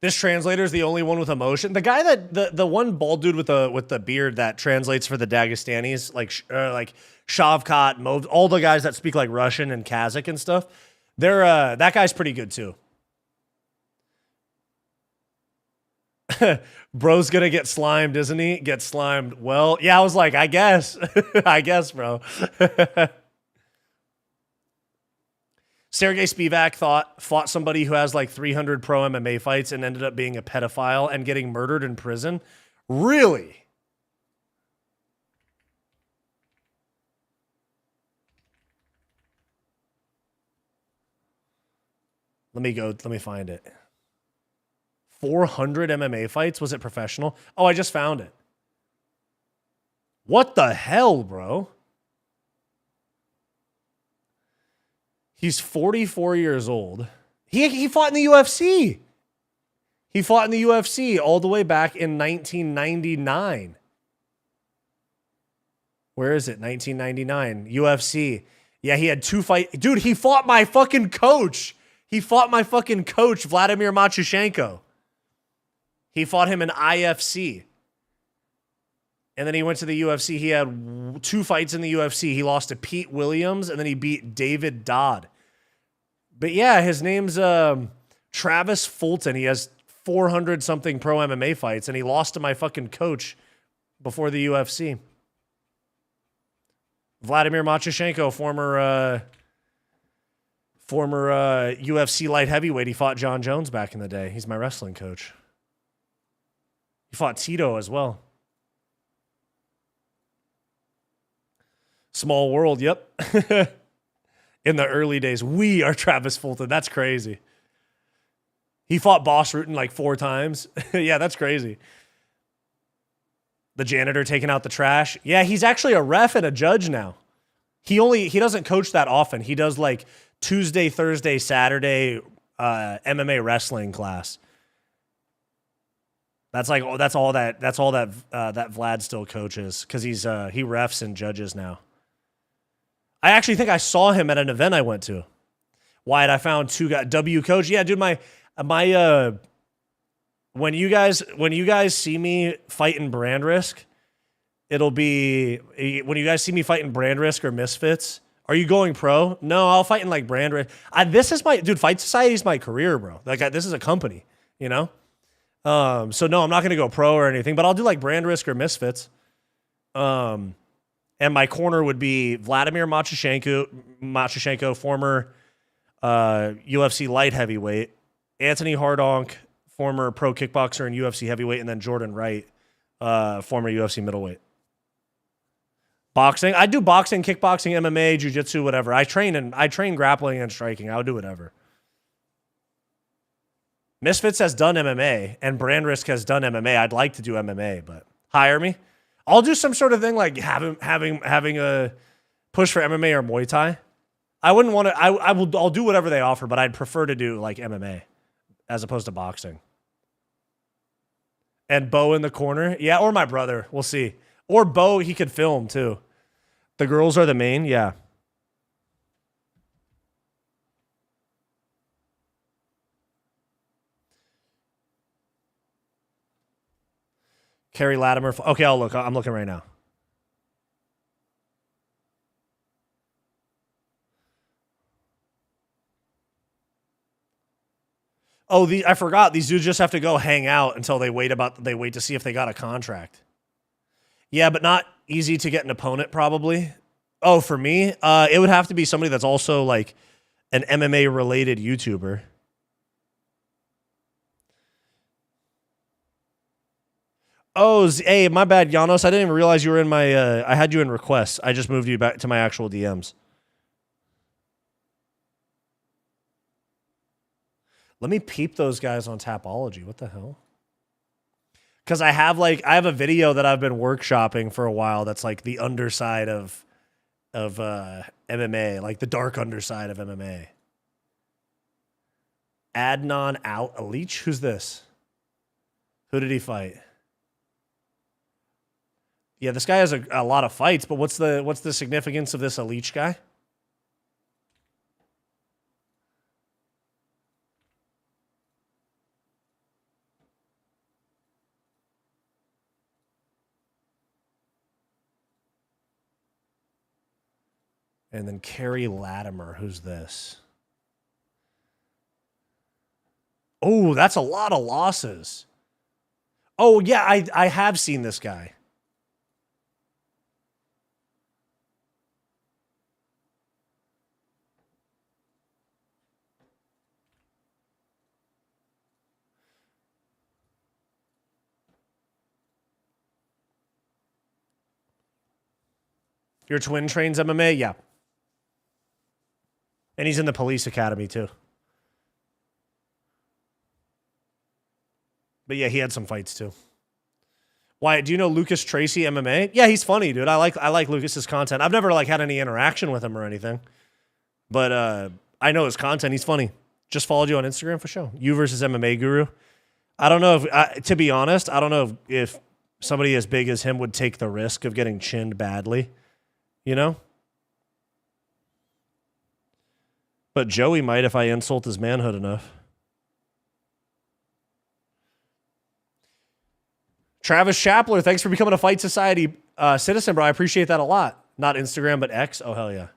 This translator is the only one with emotion. The guy the one bald dude with the beard that translates for the Dagestanis, like Shavkat, Mov, all the guys that speak like Russian and Kazakh and stuff. They're that guy's pretty good too. Bro's gonna get slimed, isn't he? Get slimed. Well, yeah, I was like, I guess. I guess, bro. Sergey Spivak fought somebody who has like 300 pro MMA fights and ended up being a pedophile and getting murdered in prison. Really? Let me find it. 400 MMA fights? Was it professional? Oh, I just found it. What the hell, bro? He's 44 years old. He fought in the UFC. He fought in the UFC all the way back in 1999. Where is it? 1999. UFC. Yeah, he had 2 fights. Dude, he fought my fucking coach. He fought my fucking coach, Vladimir Matyushenko. He fought him in IFC. And then he went to the UFC. He had 2 fights in the UFC. He lost to Pete Williams, and then he beat David Dodd. But yeah, his name's Travis Fulton. He has 400-something pro MMA fights, and he lost to my fucking coach before the UFC. Vladimir Matyushenko, former UFC light heavyweight. He fought John Jones back in the day. He's my wrestling coach. He fought Tito as well. Small world, yep. In the early days, we are Travis Fulton. That's crazy. He fought Boss Rutan like 4 times. Yeah, that's crazy. The janitor taking out the trash. Yeah, he's actually a ref and a judge now. He doesn't coach that often. He does like Tuesday, Thursday, Saturday MMA wrestling class. That's all that Vlad still coaches because he refs and judges now. I actually think I saw him at an event I went to. Wyatt, I found 2 guys. W coach. Yeah, dude, my when you guys see me fight in Brand Risk, it'll be when you guys see me fight in Brand Risk or Misfits. Are you going pro? No, I'll fight in like Brand Risk. This is my dude. Fight Society is my career, bro. Like this is a company, you know. So no, I'm not gonna go pro or anything, but I'll do like Brand Risk or Misfits. And my corner would be Vladimir Matyushenko, former UFC light heavyweight, Anthony Hardonk, former pro kickboxer and UFC heavyweight, and then Jordan Wright, former UFC middleweight. Boxing, I do boxing, kickboxing, MMA, jiu-jitsu, whatever. I train grappling and striking. I'll do whatever. Misfits has done MMA, and Brand Risk has done MMA. I'd like to do MMA, but hire me. I'll do some sort of thing like having a push for MMA or Muay Thai. I wouldn't want to. I'll do whatever they offer, but I'd prefer to do like MMA as opposed to boxing. And Bo in the corner, yeah, or my brother. We'll see. Or Bo, he could film too. The girls are the main, yeah. Kerry Latimer. Okay, I'll look. I'm looking right now. Oh, I forgot. These dudes just have to go hang out until they wait to see if they got a contract. Yeah, but not easy to get an opponent probably. Oh, for me, it would have to be somebody that's also like an MMA related YouTuber. Oh, hey, my bad, Janos. I didn't even realize you were in my. I had you in requests. I just moved you back to my actual DMs. Let me peep those guys on Tapology. What the hell? Because I have a video that I've been workshopping for a while. That's like the underside of MMA, like the dark underside of MMA. Adnan Al-Alich? Who's this? Who did he fight? Yeah, this guy has a lot of fights, but what's the significance of this Alich guy? And then Kerry Latimer, who's this? Oh, that's a lot of losses. Oh, yeah, I have seen this guy. Your twin trains MMA? Yeah. And he's in the police academy too. But yeah, he had some fights too. Wyatt, do you know Lucas Tracy MMA? Yeah, he's funny, dude. I like Lucas's content. I've never had any interaction with him or anything. But I know his content. He's funny. Just followed you on Instagram for show. You versus MMA Guru. I don't know if, to be honest, I don't know if somebody as big as him would take the risk of getting chinned badly. you know? But Joey might if I insult his manhood enough. Travis Chapler, thanks for becoming a Fight Society citizen, bro. I appreciate that a lot. Not Instagram, but X. Oh, hell yeah.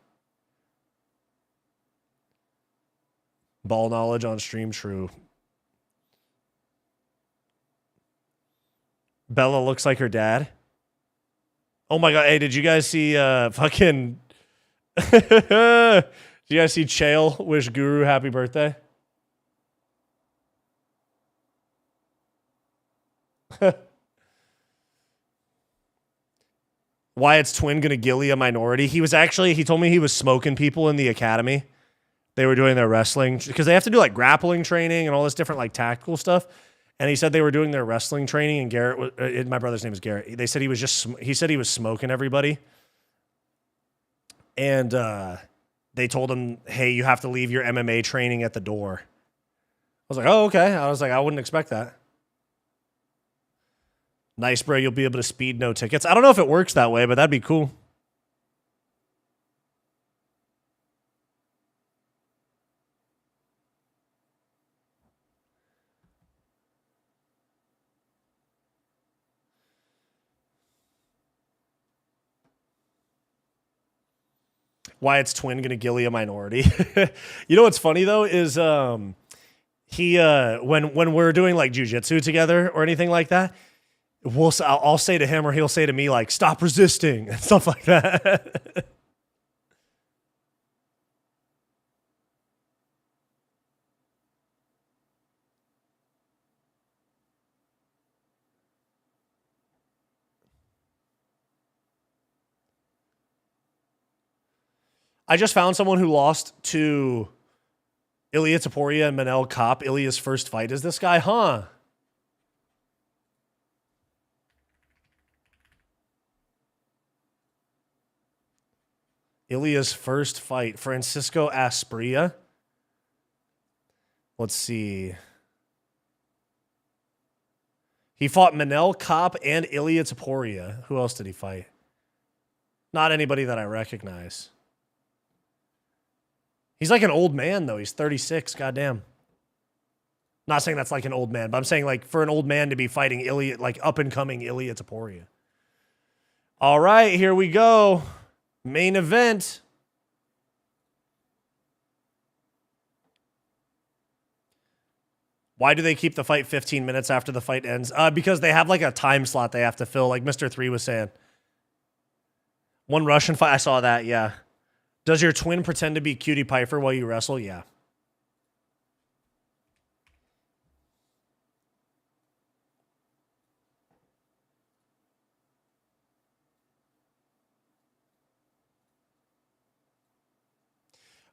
Ball knowledge on stream, true. Bella looks like her dad. Oh my god, hey, did you guys see fucking did you guys see Chael wish Guru happy birthday? Wyatt's twin gonna gilly a minority. He told me he was smoking people in the academy. They were doing their wrestling because they have to do like grappling training and all this different like tactical stuff. And he said they were doing their wrestling training, and Garrett, my brother's name is Garrett. They said he was smoking everybody. And they told him, hey, you have to leave your MMA training at the door. I was like, oh, okay. I was like, I wouldn't expect that. Nice, bro. You'll be able to speed no tickets. I don't know if it works that way, but that'd be cool. Wyatt's twin gonna gilly a minority. You know what's funny though is he when we're doing like jujitsu together or anything like that, I'll say to him or he'll say to me like stop resisting and stuff like that. I just found someone who lost to Ilia Topuria and Manel Kopp. Ilia's first fight is this guy, huh? Ilia's first fight, Francisco Asprilla. Let's see. He fought Manel Kopp and Ilia Topuria. Who else did he fight? Not anybody that I recognize. He's like an old man, though. He's 36. Goddamn. Not saying that's like an old man, but I'm saying like for an old man to be fighting Ilia, like up and coming Ilia Topuria. All right, here we go. Main event. Why do they keep the fight 15 minutes after the fight ends? Because they have like a time slot they have to fill, like Mr. 3 was saying. One Russian fight. I saw that, yeah. Does your twin pretend to be Cutie Piper while you wrestle? Yeah.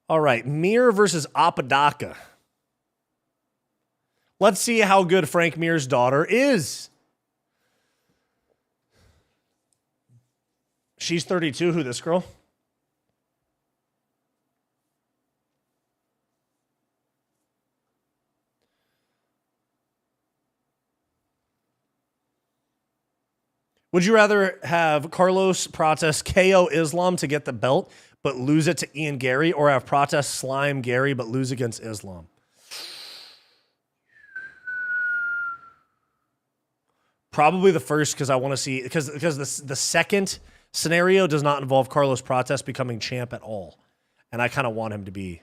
All right, Mir versus Apodaca. Let's see how good Frank Mir's daughter is. She's 32. Who, this girl? Would you rather have Carlos Prates KO Islam to get the belt, but lose it to Ian Gary, or have Prates slime Gary, but lose against Islam? Probably the first, because I want to see, because the second scenario does not involve Carlos Prates becoming champ at all. And I kind of want him to be,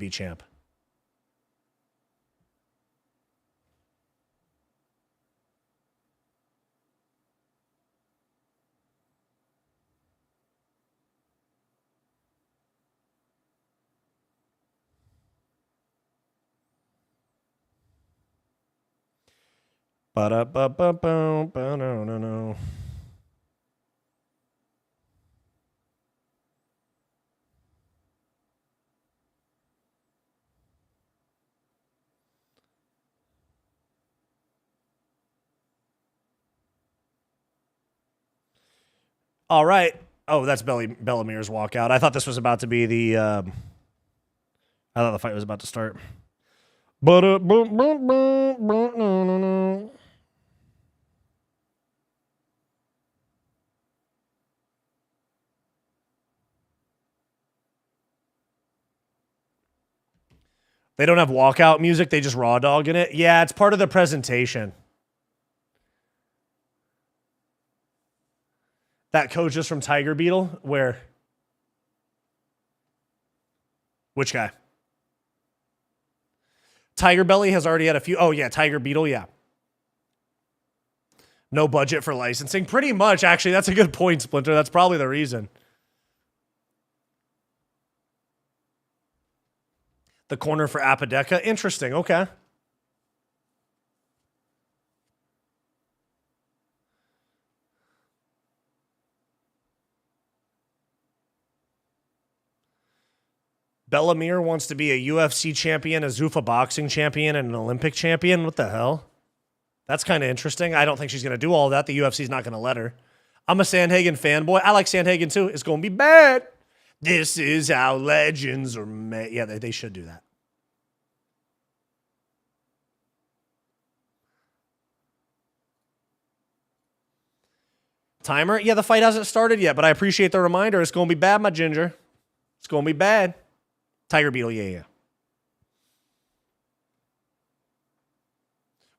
champ. Ba-da-ba-ba-boom, All right. Oh, that's Bella Mir's walkout. I thought this was about to be the. I thought the fight was about to start. They don't have walkout music. They just raw dog in it. Yeah, it's part of the presentation. That coach is from Tiger Beetle. Where? Which guy? Tiger Belly has already had a few. Oh, yeah, Tiger Beetle, yeah. No budget for licensing. Pretty much, actually. That's a good point, Splinter. That's probably the reason. The corner for Apodaca. Interesting. Okay. Bella Mir wants to be a UFC champion, a Zuffa boxing champion, and an Olympic champion. What the hell? That's kind of interesting. I don't think she's going to do all that. The UFC's not going to let her. I'm a Sandhagen fanboy. I like Sandhagen too. It's going to be bad. This is how legends are made. Yeah, they should do that. Timer? Yeah, the fight hasn't started yet, but I appreciate the reminder. It's going to be bad, my ginger. It's going to be bad. Tiger Beetle, yeah.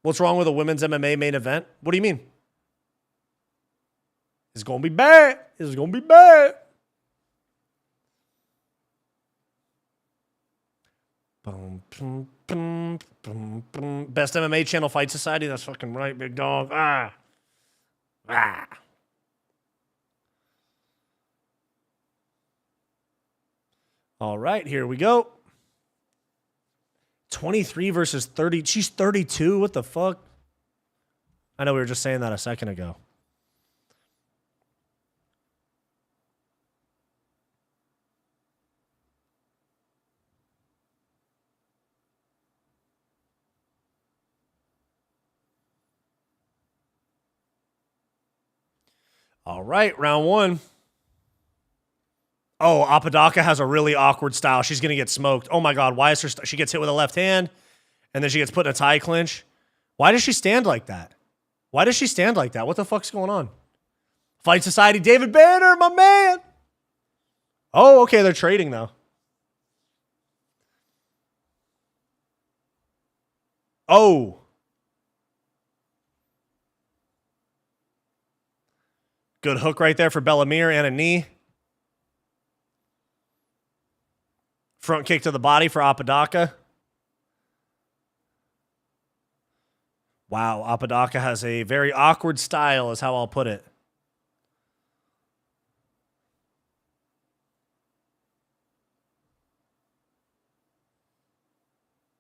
What's wrong with a women's MMA main event? What do you mean? It's going to be bad. It's going to be bad. Best MMA channel, Fight Society. That's fucking right, big dog. All right, here we go. 23 versus 30. She's 32. What the fuck? I know we were just saying that a second ago. All right, round one. Oh, Apodaca has a really awkward style. She's going to get smoked. Oh, my God. Why is her... She gets hit with a left hand, and then she gets put in a tie clinch. Why does she stand like that? Why does she stand like that? What the fuck's going on? Fight Society, David Banner, my man. Oh, okay. They're trading, though. Oh. Good hook right there for Bella Mir and a knee. Front kick to the body for Apodaca. Wow, Apodaca has a very awkward style, is how I'll put it.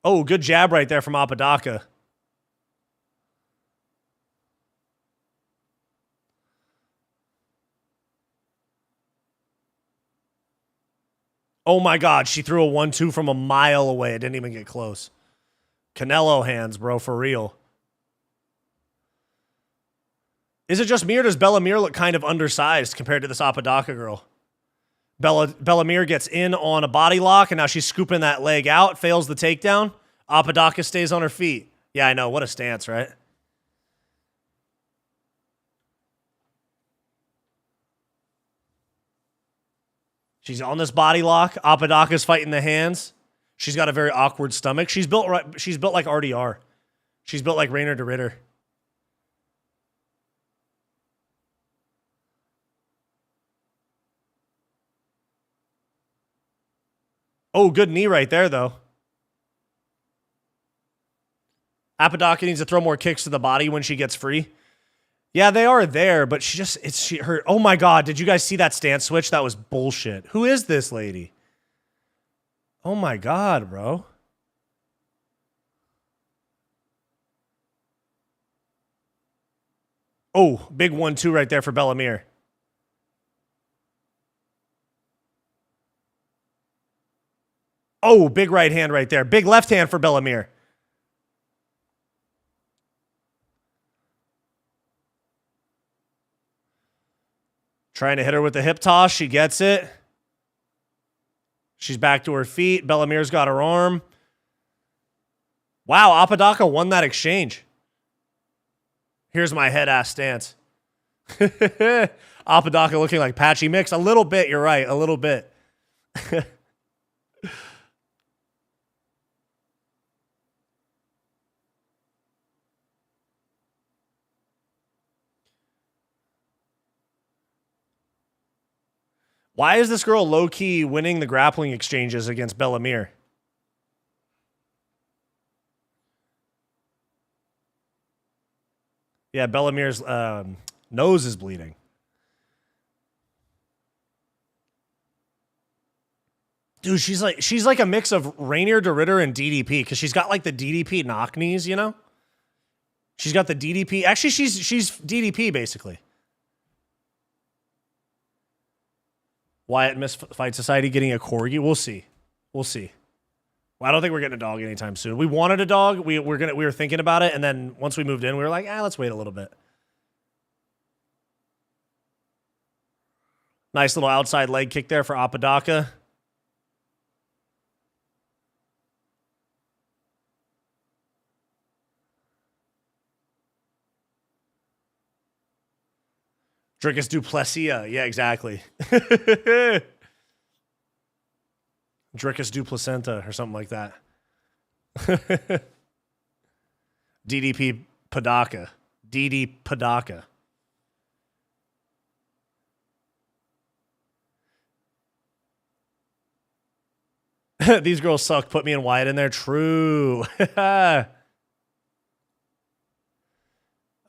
Oh, good jab right there from Apodaca. Oh my God, she threw a 1-2 from a mile away. It didn't even get close. Canelo hands, bro, for real. Is it just me or does Bella Mir look kind of undersized compared to this Apodaca girl? Bella Mir gets in on a body lock, and now she's scooping that leg out, fails the takedown. Apodaca stays on her feet. Yeah, I know. What a stance, right? She's on this body lock. Apodaca's fighting the hands. She's got a very awkward stomach. She's built like RDR. She's built like Rainer de Ritter. Oh, good knee right there, though. Apodaca needs to throw more kicks to the body when she gets free. Yeah, they are there, but her. Oh my God, did you guys see that stance switch? That was bullshit. Who is this lady? Oh my God, bro. Oh, big 1-2 right there for Bella Mir. Oh, big right hand right there. Big left hand for Bella Mir. Trying to hit her with the hip toss. She gets it. She's back to her feet. Bella Mir's got her arm. Wow, Apodaca won that exchange. Here's my head-ass stance. Apodaca looking like Patchy Mix. A little bit, you're right. A little bit. Why is this girl low-key winning the grappling exchanges against Bella Mir? Yeah, Bella Mir's nose is bleeding. Dude, she's like a mix of Rainier DeRitter and DDP because she's got like the DDP knock knees, you know? She's got the DDP. Actually, she's DDP basically. Wyatt and The Fight Society getting a corgi. We'll see. We'll see. Well, I don't think we're getting a dog anytime soon. We wanted a dog. We were thinking about it, and then once we moved in, we were like, let's wait a little bit. Nice little outside leg kick there for Apodaca. Dricus Duplessis. Yeah, exactly. Dricus Duplacenta or something like that. DDP Padaka. DD Padaka. These girls suck. Put me and Wyatt in there. True.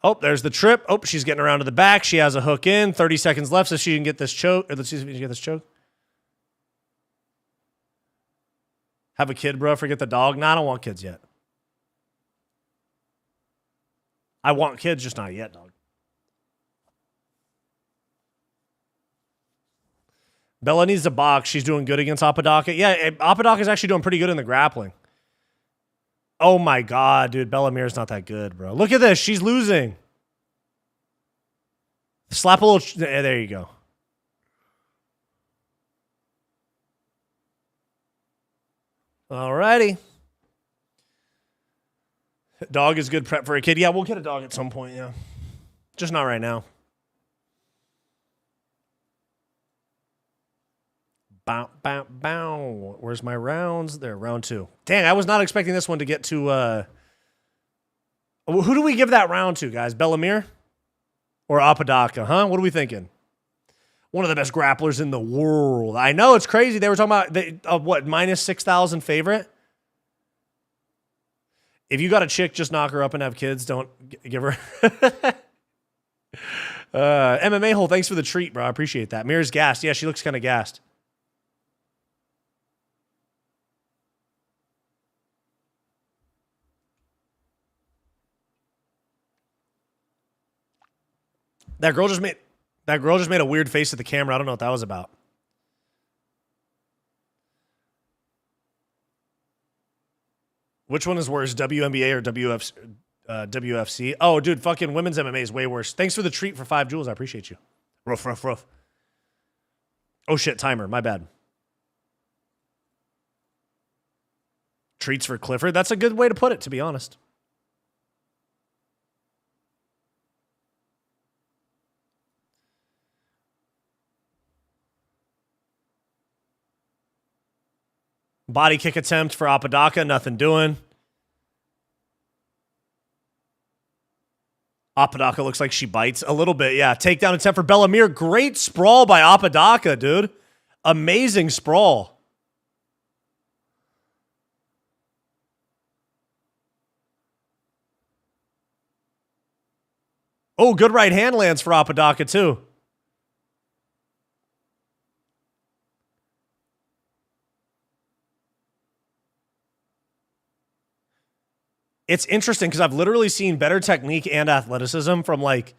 Oh, there's the trip. Oh, she's getting around to the back. She has a hook in. 30 seconds left so she can get this choke. Let's see if she can get this choke. Have a kid, bro. Forget the dog. Nah, I don't want kids yet. I want kids, just not yet, dog. Bella needs to box. She's doing good against Apodaca. Yeah, Apodaca is actually doing pretty good in the grappling. Oh my God, dude. Bella Mir's not that good, bro. Look at this. She's losing. Slap a little. There you go. Alrighty. Dog is good prep for a kid. Yeah, we'll get a dog at some point, yeah. Just not right now. Bow, bow, bow. Where's my rounds? There, round 2. Dang, I was not expecting this one to get to... Who do we give that round to, guys? Bella Mir? Or Apodaca, huh? What are we thinking? One of the best grapplers in the world. I know, it's crazy. They were talking about, what, minus 6,000 favorite? If you got a chick, just knock her up and have kids. Don't give her... MMA hole, thanks for the treat, bro. I appreciate that. Mir's gassed. Yeah, she looks kind of gassed. That girl just made a weird face at the camera. I don't know what that was about. Which one is worse, WNBA or WFC? Oh, dude, fucking women's MMA is way worse. Thanks for the treat for 5 jewels. I appreciate you. Ruff, ruff, ruff. Oh, shit, timer. My bad. Treats for Clifford. That's a good way to put it, to be honest. Body kick attempt for Apodaca. Nothing doing. Apodaca looks like she bites a little bit. Yeah, takedown attempt for Bella Mir. Great sprawl by Apodaca, dude. Amazing sprawl. Oh, good right hand lands for Apodaca, too. It's interesting because I've literally seen better technique and athleticism from like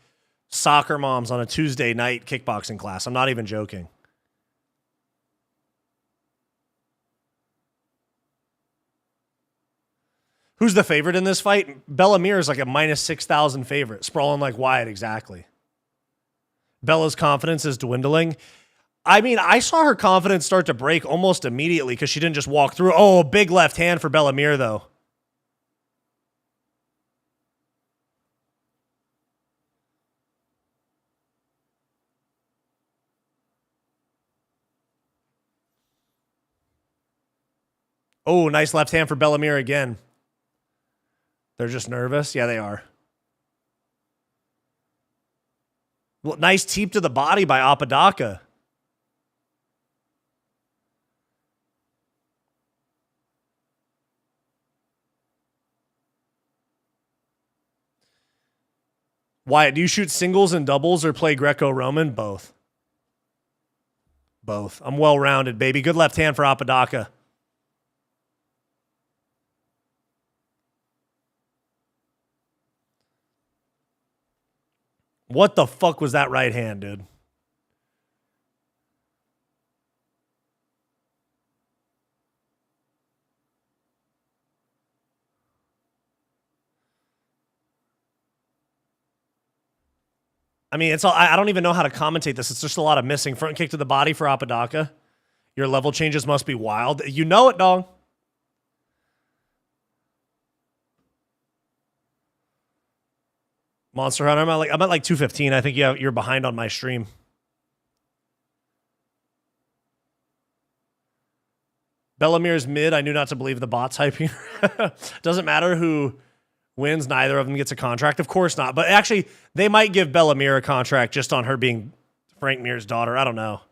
soccer moms on a Tuesday night kickboxing class. I'm not even joking. Who's the favorite in this fight? Bella Mir is like a minus 6,000 favorite. Sprawling like Wyatt, exactly. Bella's confidence is dwindling. I mean, I saw her confidence start to break almost immediately because she didn't just walk through. Oh, big left hand for Bella Mir, though. Oh, nice left hand for Bella Mir again. They're just nervous. Yeah, they are. Well, nice teep to the body by Apodaca. Wyatt, do you shoot singles and doubles or play Greco-Roman? Both. Both. I'm well-rounded, baby. Good left hand for Apodaca. What the fuck was that right hand, dude? I mean, it's all, I don't even know how to commentate this. It's just a lot of missing. Front kick to the body for Apodaca. Your level changes must be wild. You know it, dog. Monster Hunter, I'm at like 215. I think you're behind on my stream. Bella Mir's mid. I knew not to believe the bots hyping. Doesn't matter who wins, neither of them gets a contract. Of course not. But actually, they might give Bella Mir a contract just on her being Frank Mir's daughter. I don't know.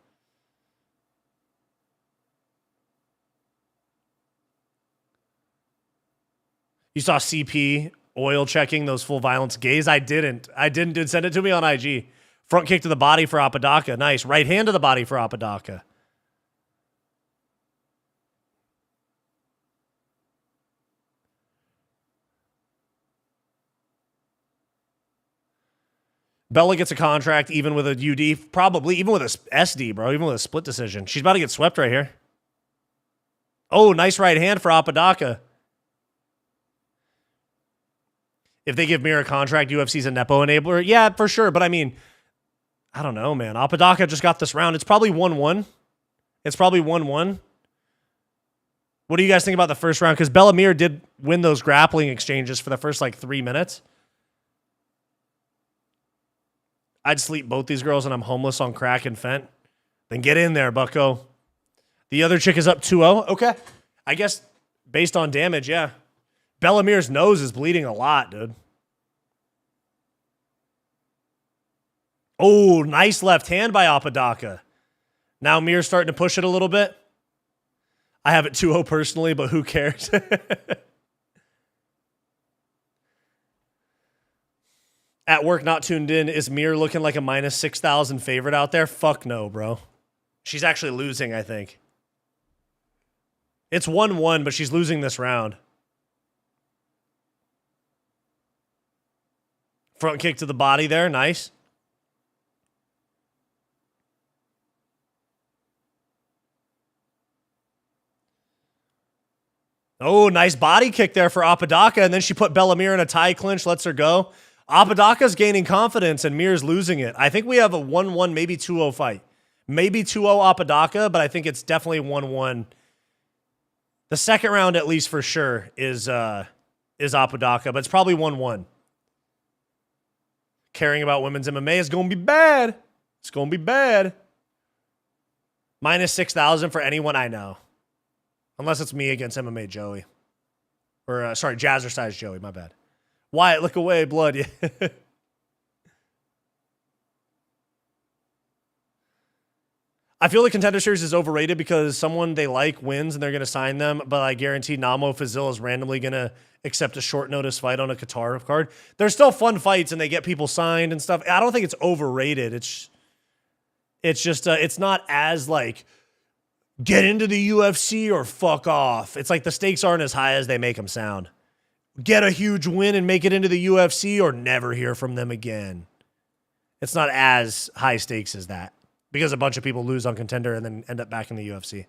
You saw CP oil checking those full violence gays? I didn't. Dude. Send it to me on IG. Front kick to the body for Apodaca. Nice. Right hand to the body for Apodaca. Bella gets a contract even with a UD, probably even with a SD, bro, even with a split decision. She's about to get swept right here. Oh, nice right hand for Apodaca. If they give Mir a contract, UFC's a Nepo enabler. Yeah, for sure. But I mean, I don't know, man. Apodaca just got this round. It's probably 1-1. It's probably 1-1. What do you guys think about the first round? Because Bella Mir did win those grappling exchanges for the first like 3 minutes. I'd sleep both these girls and I'm homeless on crack and fent. Then get in there, bucko. The other chick is up 2-0. Okay. I guess based on damage, yeah. Bella Mir's nose is bleeding a lot, dude. Oh, nice left hand by Apodaca. Now Mir's starting to push it a little bit. I have it 2-0 personally, but who cares? At work, not tuned in. Is Mir looking like a minus 6,000 favorite out there? Fuck no, bro. She's actually losing, I think. It's 1-1, but she's losing this round. Front kick to the body there. Nice. Oh, nice body kick there for Apodaca. And then she put Bella Mir in a tie clinch, lets her go. Apodaca's gaining confidence and Mir's losing it. I think we have a 1-1, maybe 2-0 fight. Maybe 2-0 Apodaca, but I think it's definitely 1-1. The second round, at least for sure, is Apodaca, but it's probably 1-1. Caring about women's MMA is going to be bad. It's going to be bad. Minus 6,000 for anyone I know. Unless it's me against MMA Joey. Or, sorry, Jazzercise Joey, my bad. Wyatt, look away, blood. I feel the Contender Series is overrated because someone they like wins and they're going to sign them, but I guarantee Namo Fazil is randomly going to accept a short notice fight on a Qatar card. They're still fun fights and they get people signed and stuff. I don't think it's overrated. It's just, it's not as like, get into the UFC or fuck off. It's like the stakes aren't as high as they make them sound. Get a huge win and make it into the UFC or never hear from them again. It's not as high stakes as that because a bunch of people lose on Contender and then end up back in the UFC.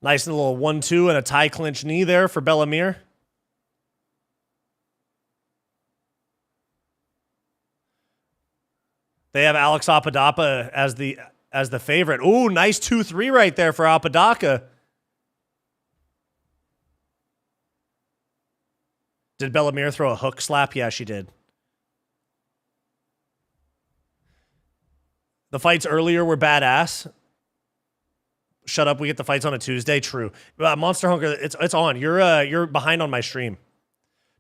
Nice little 1-2 and a tie clinch knee there for Bella Mir. They have Alex Apodaca as the favorite. Ooh, nice 2-3 right there for Apodaca. Did Bella Mir throw a hook slap? Yeah, she did. The fights earlier were badass. Shut up, we get the fights on a Tuesday. True. Monster Hunker, it's on. You're behind on my stream.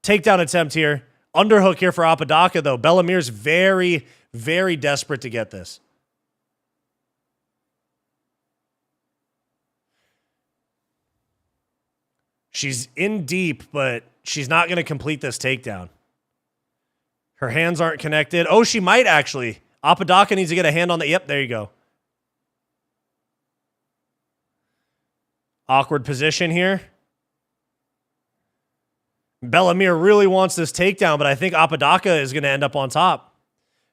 Takedown attempt here. Underhook here for Apodaca, though. Bella Mir's very, very desperate to get this. She's in deep, but she's not going to complete this takedown. Her hands aren't connected. Oh, she might actually. Apodaca needs to get a hand on the... Yep, there you go. Awkward position here. Bella Mir really wants this takedown, but I think Apodaca is going to end up on top.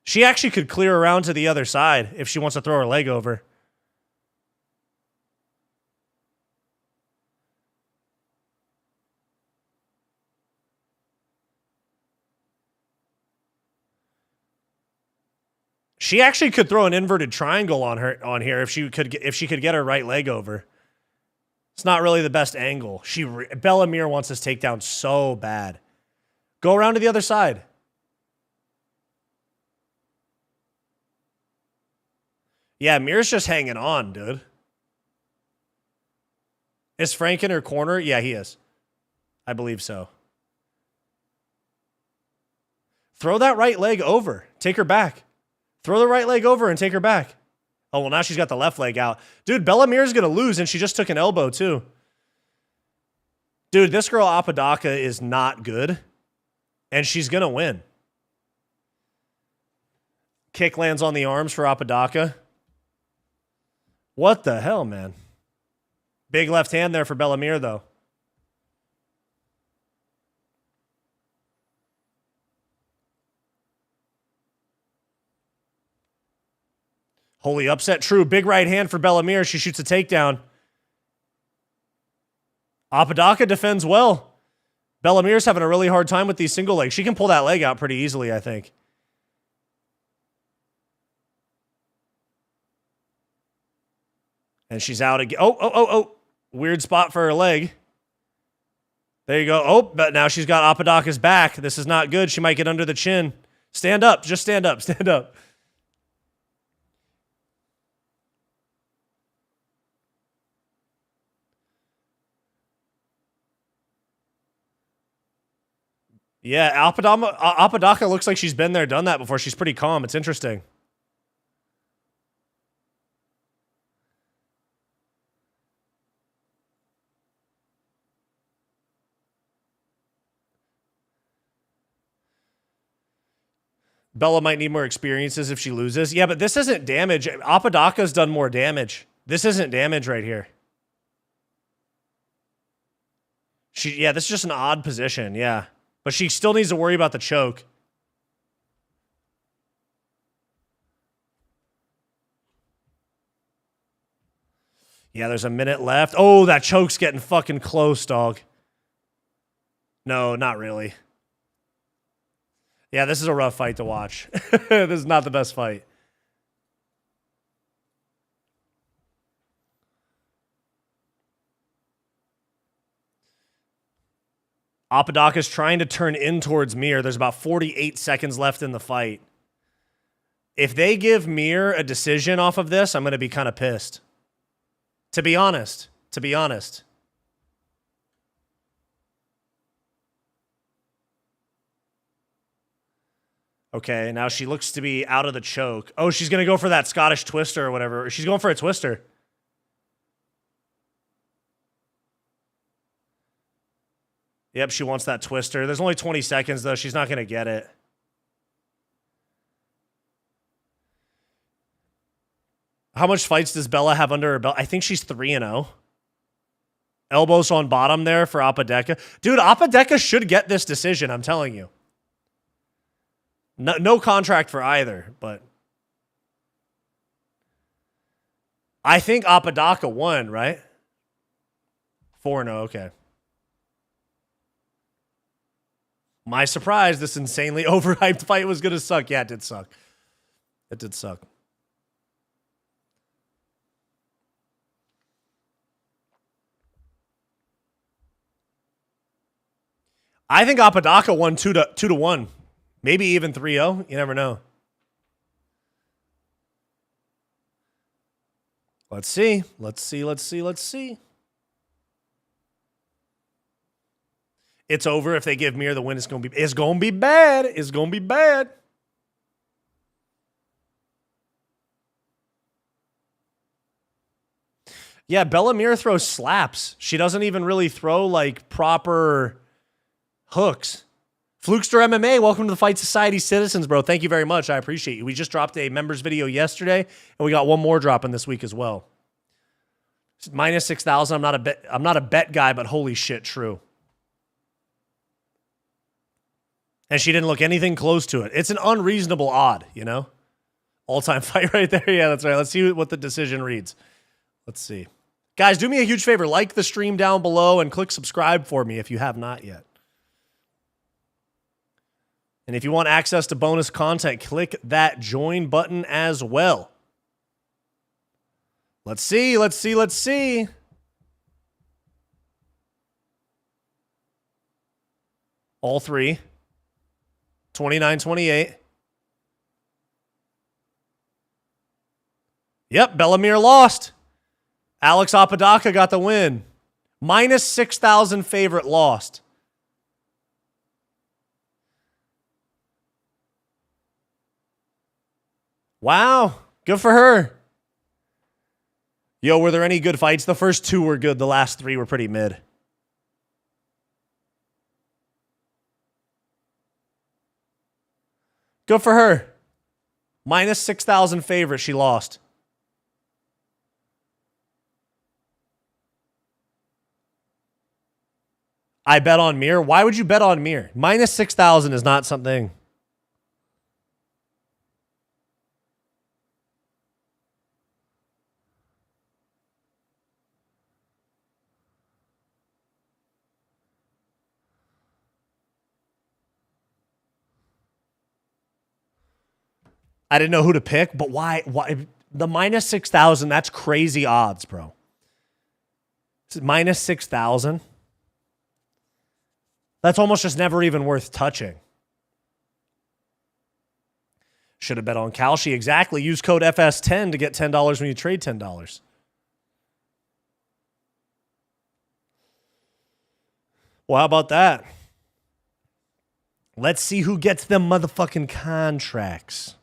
She actually could clear around to the other side if she wants to throw her leg over. She actually could throw an inverted triangle on here if she could get her right leg over. It's not really the best angle. Bella Mir wants this takedown so bad. Go around to the other side. Yeah, Mir's just hanging on, dude. Is Frank in her corner? Yeah, he is. I believe so. Throw that right leg over. Take her back. Throw the right leg over and take her back. Oh, well, now she's got the left leg out. Dude, Bella Mir's going to lose, and she just took an elbow, too. Dude, this girl Apodaca is not good, and she's going to win. Kick lands on the arms for Apodaca. What the hell, man? Big left hand there for Bella Mir, though. Holy upset. True. Big right hand for Bella Mir. She shoots a takedown. Apodaca defends well. Bella Mir's having a really hard time with these single legs. She can pull that leg out pretty easily, I think. And she's out again. Oh. Weird spot for her leg. There you go. Oh, but now she's got Apodaca's back. This is not good. She might get under the chin. Stand up. Just stand up. Stand up. Yeah, Apodaca looks like she's been there, done that before. She's pretty calm. It's interesting. Bella might need more experiences if she loses. Yeah, but this isn't damage. Apodaca's done more damage. This isn't damage right here. Yeah, this is just an odd position. Yeah. But she still needs to worry about the choke. Yeah, there's a minute left. Oh, that choke's getting fucking close, dog. No, not really. Yeah, this is a rough fight to watch. This is not the best fight. Apodaca's trying to turn in towards Mir. There's about 48 seconds left in the fight. If they give Mir a decision off of this, I'm going to be kind of pissed. To be honest. Okay, now she looks to be out of the choke. Oh, she's going to go for that Scottish twister or whatever. She's going for a twister. Yep, she wants that twister. There's only 20 seconds, though. She's not going to get it. How much fights does Bella have under her belt? I think she's 3-0. Elbows on bottom there for Apodaca. Dude, Apodaca should get this decision, I'm telling you. No contract for either, but I think Apodaca won, right? 4-0, okay. My surprise, this insanely overhyped fight was going to suck. Yeah, it did suck. It did suck. I think Apodaca won 2-1. Maybe even 3-0. You never know. Let's see. It's over if they give Mir the win. It's gonna be bad. Yeah, Bella Mir throws slaps. She doesn't even really throw like proper hooks. Flukester MMA, welcome to the Fight Society citizens, bro. Thank you very much. I appreciate you. We just dropped a members video yesterday, and we got one more dropping this week as well. Minus 6,000. I'm not a bet guy, but holy shit, true. And she didn't look anything close to it. It's an unreasonable odd, you know? All-time fight right there. Yeah, that's right. Let's see what the decision reads. Let's see. Guys, do me a huge favor. Like the stream down below and click subscribe for me if you have not yet. And if you want access to bonus content, click that join button as well. Let's see. All three. 29-28. Yep, Bella Mir lost. Alex Apodaca got the win. Minus 6,000 favorite lost. Wow, good for her. Yo, were there any good fights? The first two were good. The last three were pretty mid. Good for her. Minus 6,000 favorite. She lost. I bet on Mir. Why would you bet on Mir? Minus 6,000 is not something. I didn't know who to pick, but why the minus 6,000, that's crazy odds, bro. Minus 6,000. That's almost just never even worth touching. Should have bet on Kalshi. Exactly. Use code FS10 to get $10 when you trade $10. Well, how about that? Let's see who gets them motherfucking contracts.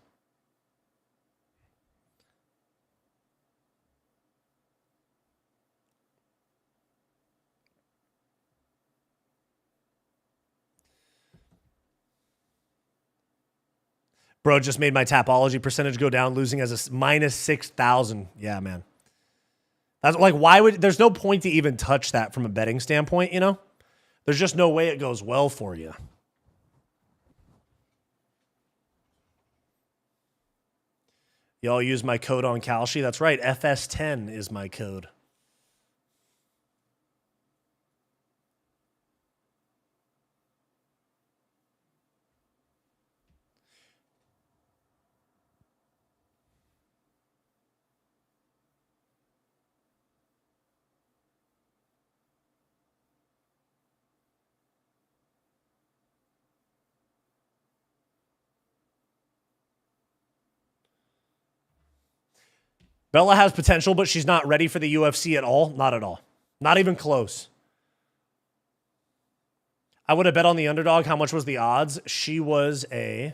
Bro, just made my Tapology percentage go down, losing as a minus 6,000. Yeah, man. That's like, why would, there's no point to even touch that from a betting standpoint, you know? There's just no way it goes well for you. Y'all use my code on Kalshi. That's right. FS10 is my code. Bella has potential, but she's not ready for the UFC at all. Not at all. Not even close. I would have bet on the underdog. How much was the odds? She was a...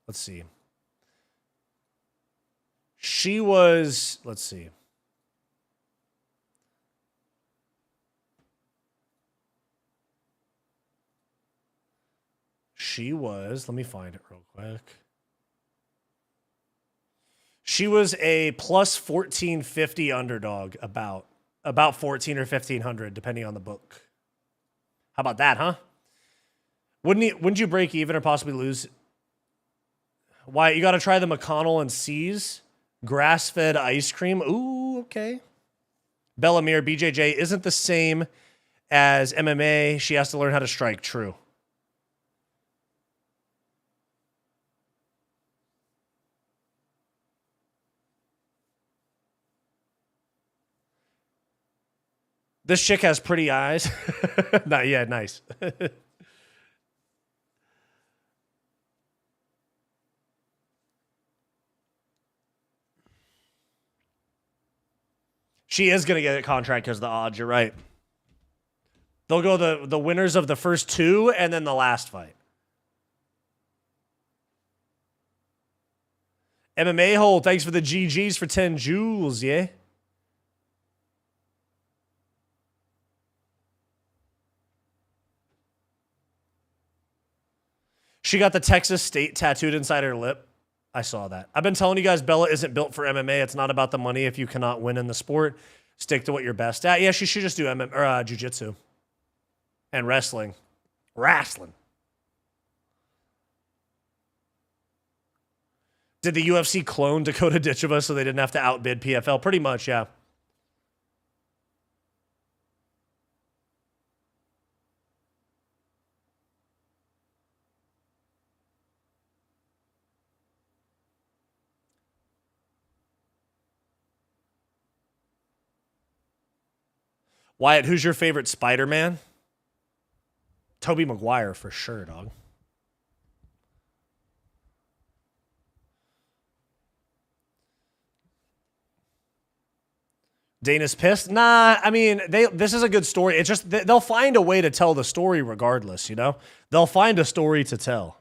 Let's see. She was... Let's see. She was, let me find it real quick. She was a plus 1450 underdog, about 14 or 1500, depending on the book. How about that, huh? Wouldn't you break even or possibly lose? Why, you got to try the McConnell and C's grass-fed ice cream. Ooh, okay. Bella Mir, BJJ isn't the same as MMA. She has to learn how to strike. True. This chick has pretty eyes. Yeah, nice. She is going to get a contract because of the odds. You're right. They'll go the winners of the first two and then the last fight. MMA hole, thanks for the GGs for 10 joules, yeah? She got the Texas State tattooed inside her lip. I saw that. I've been telling you guys, Bella isn't built for MMA. It's not about the money if you cannot win in the sport. Stick to what you're best at. Yeah, she should just do jiu-jitsu and wrestling. Wrestling. Did the UFC clone Dakota Ditcheva so they didn't have to outbid PFL? Pretty much, yeah. Wyatt, who's your favorite Spider-Man? Tobey Maguire for sure, dog. Dana's pissed? Nah, I mean, this is a good story. It's just they'll find a way to tell the story regardless, you know? They'll find a story to tell.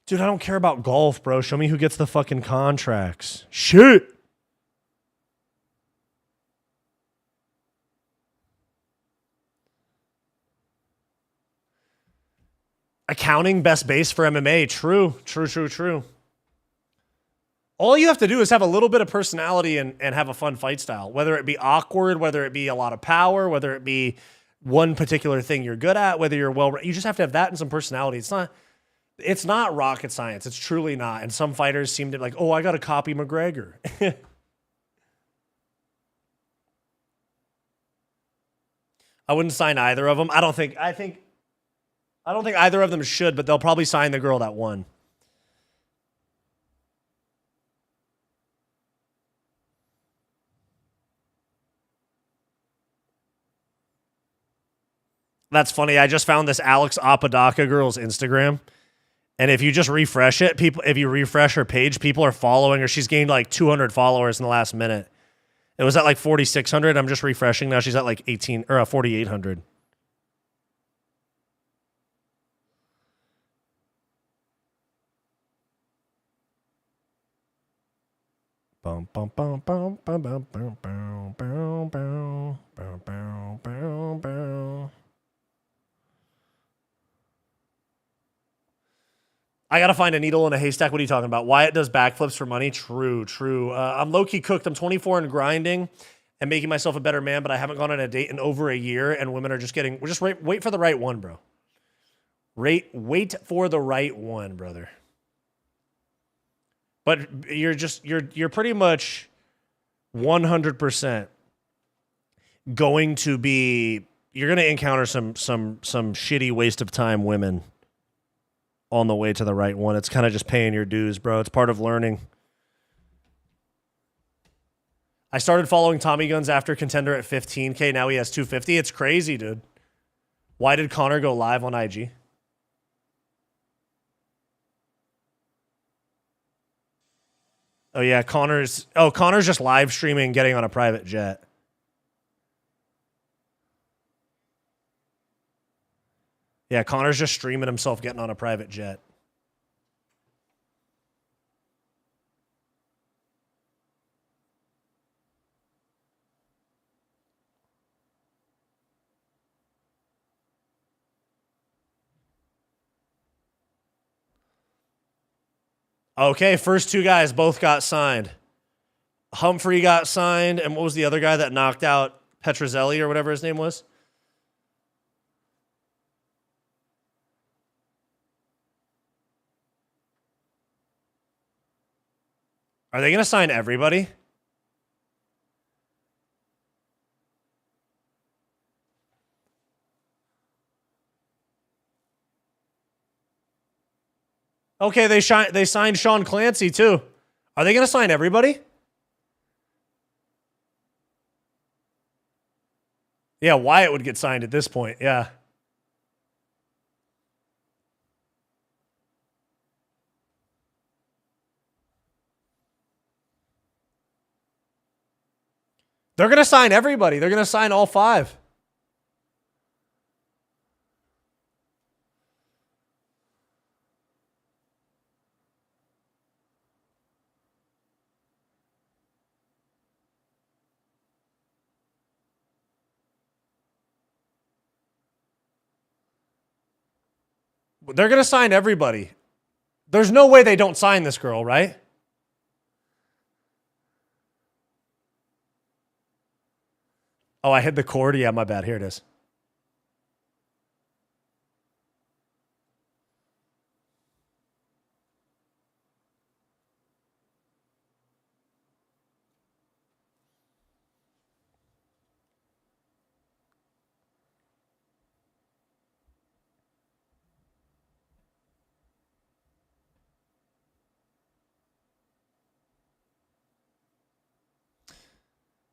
Dude, I don't care about golf, bro. Show me who gets the fucking contracts. Shit. Accounting best base for MMA. True. All you have to do is have a little bit of personality and have a fun fight style. Whether it be awkward, whether it be a lot of power, whether it be one particular thing you're good at, whether you're you just have to have that and some personality. It's not rocket science. It's truly not. And some fighters seem to be like, oh, I got to copy McGregor. I wouldn't sign either of them. I don't think either of them should, but they'll probably sign the girl that won. That's funny. I just found this Alex Apodaca girl's Instagram. And if you just refresh it, if you refresh her page, people are following her. She's gained like 200 followers in the last minute. It was at like 4,600. I'm just refreshing now. She's at like 4,800. Bum bum bum bum bum bum bum bum bum bum bum bum bum. I gotta find a needle in a haystack. What are you talking about? Wyatt does backflips for money. True. I'm low-key cooked. I'm 24 and grinding and making myself a better man, but I haven't gone on a date in over a year, and women are just getting... wait for the right one, bro. Wait for the right one, brother. But you're pretty much 100% going to be... You're going to encounter some shitty waste of time women on the way to the right one. It's kind of just paying your dues, bro. It's part of learning. I started following Tommy Guns after Contender at 15K. Now he has 250. It's crazy, dude. Why did Connor go live on IG? Oh, yeah. Connor's just live streaming getting on a private jet. Yeah, Connor's just streaming himself getting on a private jet. Okay, first two guys both got signed. Humphrey got signed, and what was the other guy that knocked out Petrozelli or whatever his name was? Are they going to sign everybody? Okay, they signed Sean Clancy too. Are they going to sign everybody? Yeah, Wyatt would get signed at this point. Yeah. They're going to sign everybody. They're going to sign all 5. They're going to sign everybody. There's no way they don't sign this girl, right? Oh, I hit the cord. Yeah, my bad. Here it is.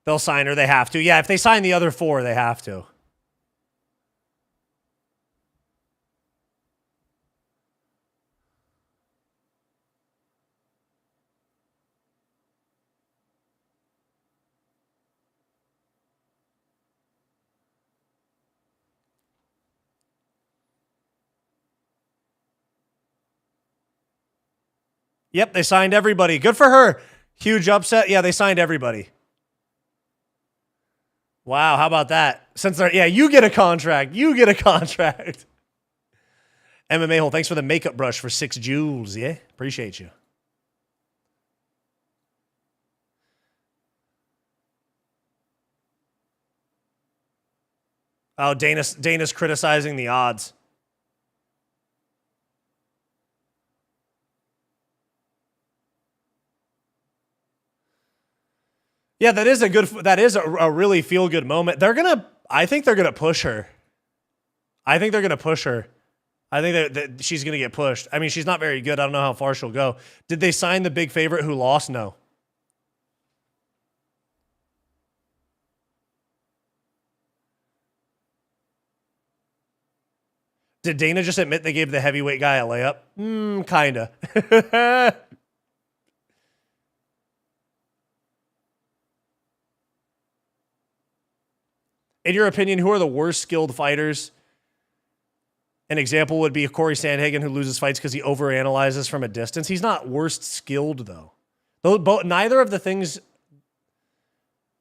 They'll sign her. They have to. Yeah, if they sign the other 4, they have to. Yep, they signed everybody. Good for her. Huge upset. Yeah, they signed everybody. Wow, how about that? Since they're, yeah, you get a contract. You get a contract. MMA Hole, thanks for the makeup brush for 6 joules. Yeah, appreciate you. Oh, Dana's criticizing the odds. Yeah, that is a really feel good moment. I think they're gonna push her. I think they're gonna push her. I think that she's gonna get pushed. I mean, she's not very good. I don't know how far she'll go. Did they sign the big favorite who lost? No. Did Dana just admit they gave the heavyweight guy a layup? Kinda. In your opinion, who are the worst skilled fighters? An example would be Corey Sandhagen, who loses fights because he overanalyzes from a distance. He's not worst skilled, though. Neither of the things,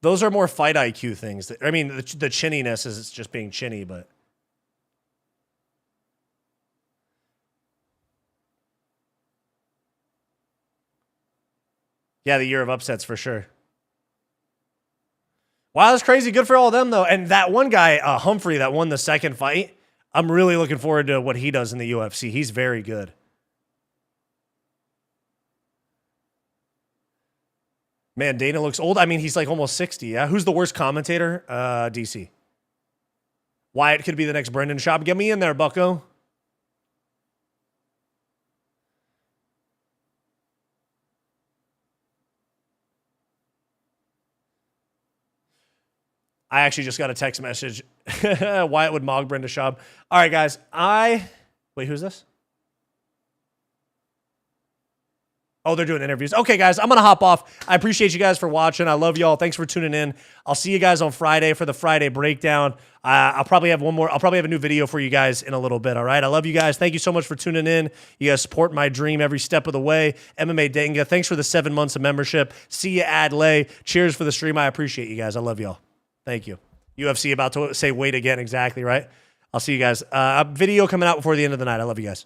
those are more fight IQ things. I mean, the chinniness is just being chinny, but... Yeah, the year of upsets for sure. Wow, that's crazy. Good for all of them, though. And that one guy, Humphrey, that won the second fight, I'm really looking forward to what he does in the UFC. He's very good. Man, Dana looks old. I mean, he's like almost 60, yeah? Who's the worst commentator? DC. Wyatt could be the next Brendan Schaub. Get me in there, bucko. I actually just got a text message. Wyatt would mog Brenda Schaub. All right, guys. Wait, who's this? Oh, they're doing interviews. Okay, guys, I'm going to hop off. I appreciate you guys for watching. I love y'all. Thanks for tuning in. I'll see you guys on Friday for the Friday breakdown. I'll probably have a new video for you guys in a little bit, all right? I love you guys. Thank you so much for tuning in. You guys support my dream every step of the way. MMA Denga, thanks for the 7 months of membership. See you, Adley. Cheers for the stream. I appreciate you guys. I love y'all. Thank you. UFC about to say wait again. Exactly, right? I'll see you guys. A video coming out before the end of the night. I love you guys.